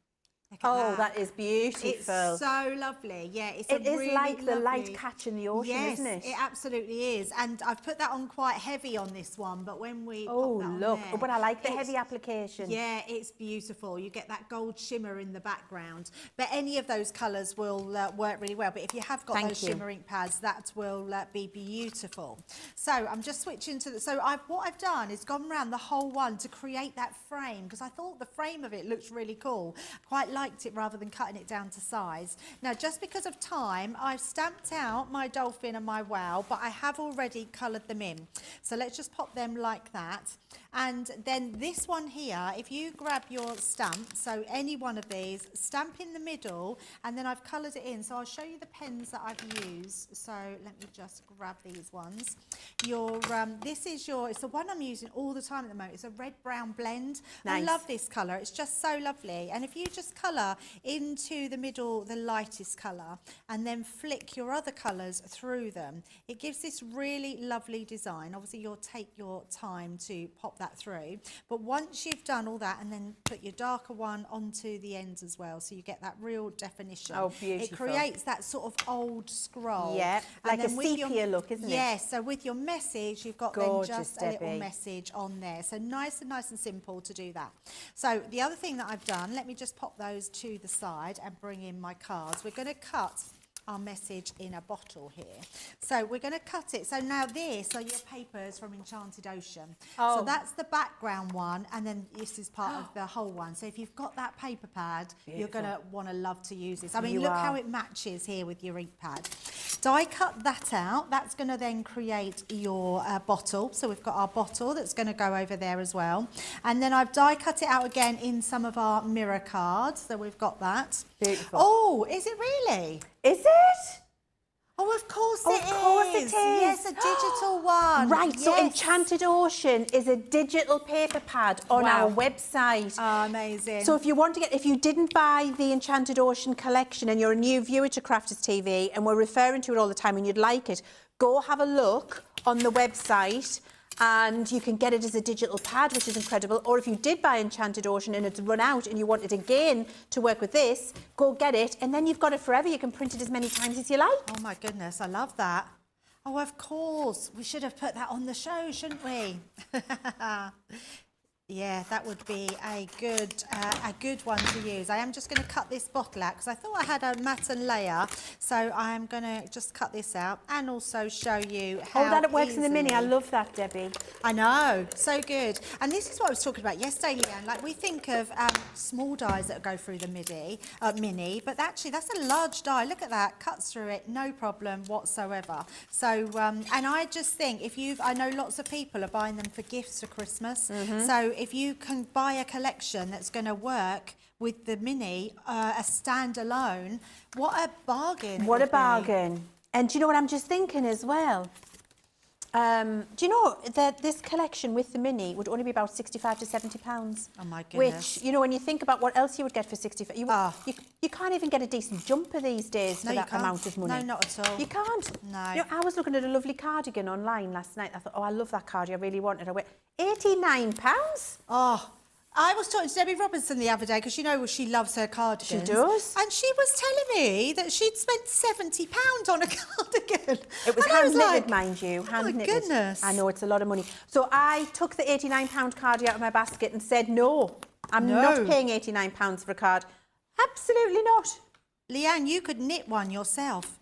Oh, that is beautiful. It's so lovely. Yeah, it's It is really like the lovely... light catch in the ocean, yes, isn't it? It absolutely is. And I've put that on quite heavy on this one, but when we oh, pop that on look. there, But I like the heavy application. Yeah, it's beautiful. You get that gold shimmer in the background. But any of those colours will work really well. But if you have got those shimmer ink pads, that will be beautiful. So I'm just switching to the... So what I've done is gone around the whole one to create that frame, because I thought the frame of it looks really cool. Quite liked it rather than cutting it down to size. Now, just because of time, I've stamped out my dolphin and my whale, but I have already coloured them in. So let's just pop them like that. And then this one here, if you grab your stamp, so any one of these, stamp in the middle, and then I've coloured it in. So I'll show you the pens that I've used. So let me just grab these ones. This is it's the one I'm using all the time at the moment. It's a red-brown blend. Nice. I love this colour. It's just so lovely. And if you just colour into the middle, the lightest colour, and then flick your other colours through them, it gives this really lovely design. Obviously, you'll take your time to pop that through, but once you've done all that, and then put your darker one onto the ends as well, so you get that real definition. Oh, beautiful. It creates that sort of old scroll. Yeah, And like a then with sepia look, isn't it? Yes, so with your message, you've got Gorgeous, then just a little Debbie. message on there. So nice and simple to do that. So the other thing that I've done, let me just pop those to the side and bring in my cards. We're going to cut our message in a bottle here. So we're going to cut it. So now this are your papers from Enchanted Ocean. Oh. So that's the background one, and then this is part of the whole one. So if you've got that paper pad, you're going to want to love to use this. I mean, look how it matches here with your ink pad. Die cut that out. That's going to then create your bottle. So we've got our bottle that's going to go over there as well. And then I've die cut it out again in some of our mirror cards. So we've got that. Beautiful. Oh, is it really? Is it? Oh, of course Of it is. course it is. Yes, a digital one. Right, so Yes. Enchanted Ocean is a digital paper pad on our website. Oh, amazing. So if you want to if you didn't buy the Enchanted Ocean collection and you're a new viewer to Crafters TV and we're referring to it all the time and you'd like it, go have a look on the website and you can get it as a digital pad, which is incredible. Or if you did buy Enchanted Ocean and it's run out and you want it again to work with this, go get it, and then you've got it forever. You can print it as many times as you like. Oh my goodness, I love that. Oh, of course. We should have put that on the show, shouldn't we? Yeah, that would be a good one to use. I am just going to cut this bottle out because I thought I had a matte and layer. So I'm going to just cut this out and also show you how that it works in the mini. I easily- love that, Debbie. I know, so good. And this is what I was talking about yesterday, Leann. Like we think of small dies that go through the mini, but actually that's a large die. Look at that, cuts through it, no problem whatsoever. So, and I just think I know lots of people are buying them for gifts for Christmas. So if you can buy a collection that's going to work with the mini, a standalone, what a bargain. What a bargain. And do you know what I'm just thinking as well? Do you know that this collection with the mini would only be about £65 to £70? Oh my goodness. Which, you know, when you think about what else you would get for £65, you can't even get a decent jumper these days for that amount of money. No, not at all. You can't. No. You know, I was looking at a lovely cardigan online last night. I thought, oh, I love that cardigan. I really want it. I went, £89? Oh, I was talking to Debbie Robinson the other day because you know she loves her cardigans. She does. And she was telling me that she'd spent £70 on a cardigan. It was And I hand knitted, like, mind you. Hand knitted. my goodness. I know, it's a lot of money. So I took the £89 card out of my basket and said, no, I'm not paying £89 for a card. Absolutely not. Leann, you could knit one yourself.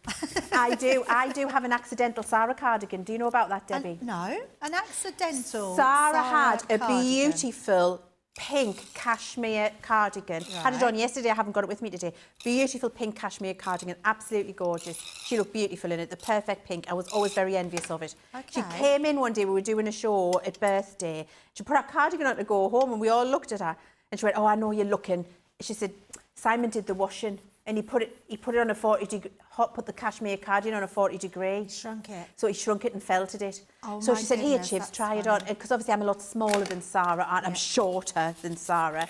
I do have an accidental Sarah cardigan. Do you know about that, Debbie? No, an accidental Sarah had a cardigan. beautiful pink cashmere cardigan. Had it on yesterday, I haven't got it with me today. Beautiful pink cashmere cardigan, absolutely gorgeous. She looked beautiful in it, the perfect pink. I was always very envious of it. Okay. She came in one day, we were doing a show at birthday. She put her cardigan on to go home and we all looked at her and she went, oh, I know you're looking. She said, Simon did the washing and he put it on a 40 degree, put the cashmere cardigan on a 40 degree. Shrunk it. So he shrunk it and felted it. Oh, so my she said, here, goodness, Chivs, that's try it funny. on. Because obviously I'm a lot smaller than Sarah, and I'm shorter than Sarah.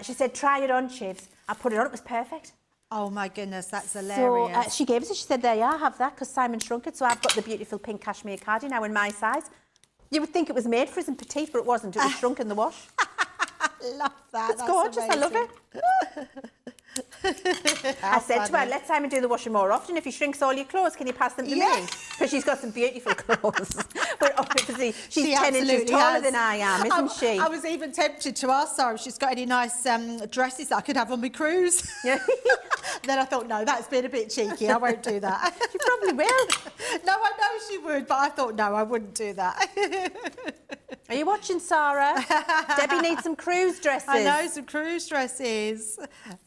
She said, try it on, Chivs. I put it on, it was perfect. Oh my goodness, that's hilarious. So she gave us it, she said, there you are, have that, because Simon shrunk it. So I've got the beautiful pink cashmere cardigan now in my size. You would think it was made for us in petite, but it wasn't. It was shrunk in the wash. I love that. It's gorgeous, I love it. I said to her, let Simon do the washing more often. If he shrinks all your clothes, can you pass them to me? Because she's got some beautiful clothes. But obviously, she's 10 inches taller than I am, isn't she? I was even tempted to ask Sarah if she's got any nice dresses that I could have on my cruise. Yeah. Then I thought, no, that's been a bit cheeky. I won't do that. She probably will. No, I know she would, but I thought, no, I wouldn't do that. Are you watching, Sarah? Debbie needs some cruise dresses. I know, some cruise dresses.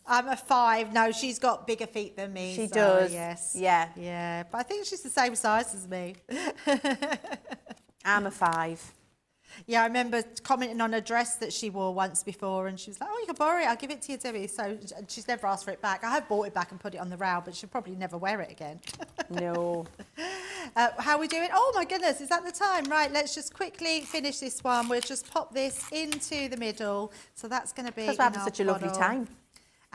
I'm a 5. No, she's got bigger feet than me. She so, does. Yes. Yeah. Yeah, but I think she's the same size as me. I'm a 5. Yeah, I remember commenting on a dress that she wore once before, and she was like, "Oh, you can borrow it. I'll give it to you, Debbie." So she's never asked for it back. I have bought it back and put it on the rail, but she'll probably never wear it again. No. How are we doing? Oh my goodness, is that the time? Right, let's just quickly finish this one. We'll just pop this into the middle. So that's going to be Because we're having such a lovely bottle. time.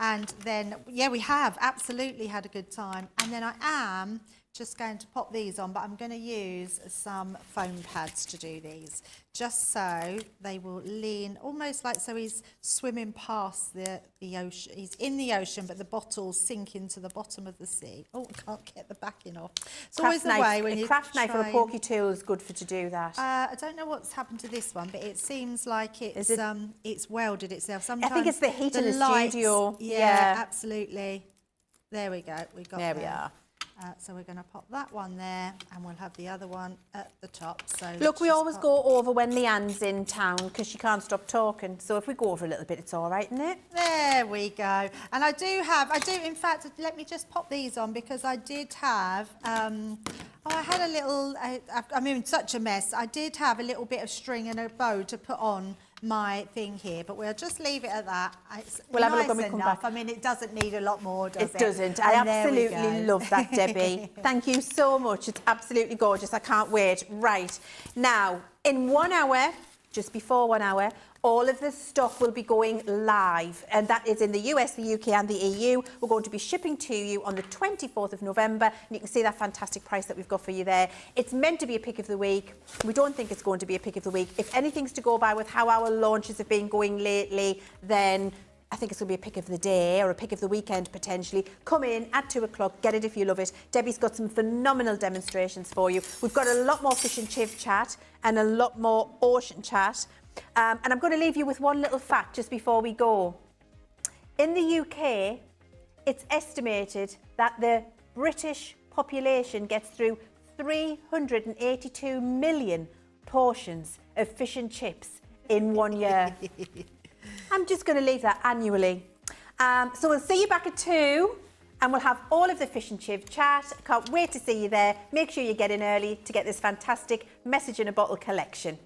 And then, yeah, we have absolutely had a good time. And then I am just going to pop these on, but I'm going to use some foam pads to do these, just so they will lean almost like, so he's swimming past the ocean. He's in the ocean, but the bottles sink into the bottom of the sea. Oh, I can't get the backing off. It's always the way when you craft knife or a try pokey tool is good for to do that. I don't know what's happened to this one, but it seems like it's it's welded itself. Sometimes I think it's the heat in the lights- studio. Yeah, absolutely. There we go. We got There there. we are. So we're going to pop that one there, and we'll have the other one at the top. So Look, we just always pop- go over when Leann's in town because she can't stop talking. So if we go over a little bit, it's all right, isn't it? There we go. And I do, in fact, let me just pop these on because I did have, I had a little, I'm in such a mess. I did have a little bit of string and a bow to put on my thing here, but we'll just leave it at that. It's We'll have a nice look when we come enough. back. I mean, it doesn't need a lot more, does it? It doesn't. I And there we absolutely go. love that, Debbie. Thank you so much. It's absolutely gorgeous. I can't wait. Right. Now, in 1 hour, just before 1 hour, all of the stock will be going live, and that is in the US, the UK and the EU. We're going to be shipping to you on the 24th of November, and you can see that fantastic price that we've got for you there. It's meant to be a pick of the week. We don't think it's going to be a pick of the week. If anything's to go by with how our launches have been going lately, then I think it's going to be a pick of the day or a pick of the weekend potentially. Come in at 2 o'clock, get it if you love it. Debbie's got some phenomenal demonstrations for you. We've got a lot more fish and chiv chat and a lot more ocean chat. And I'm going to leave you with one little fact just before we go. In the UK, it's estimated that the British population gets through 382 million portions of fish and chips in 1 year. I'm just going to leave that annually. So we'll see you back at 2 and we'll have all of the fish and chiv chat. Can't wait to see you there. Make sure you get in early to get this fantastic message in a bottle collection.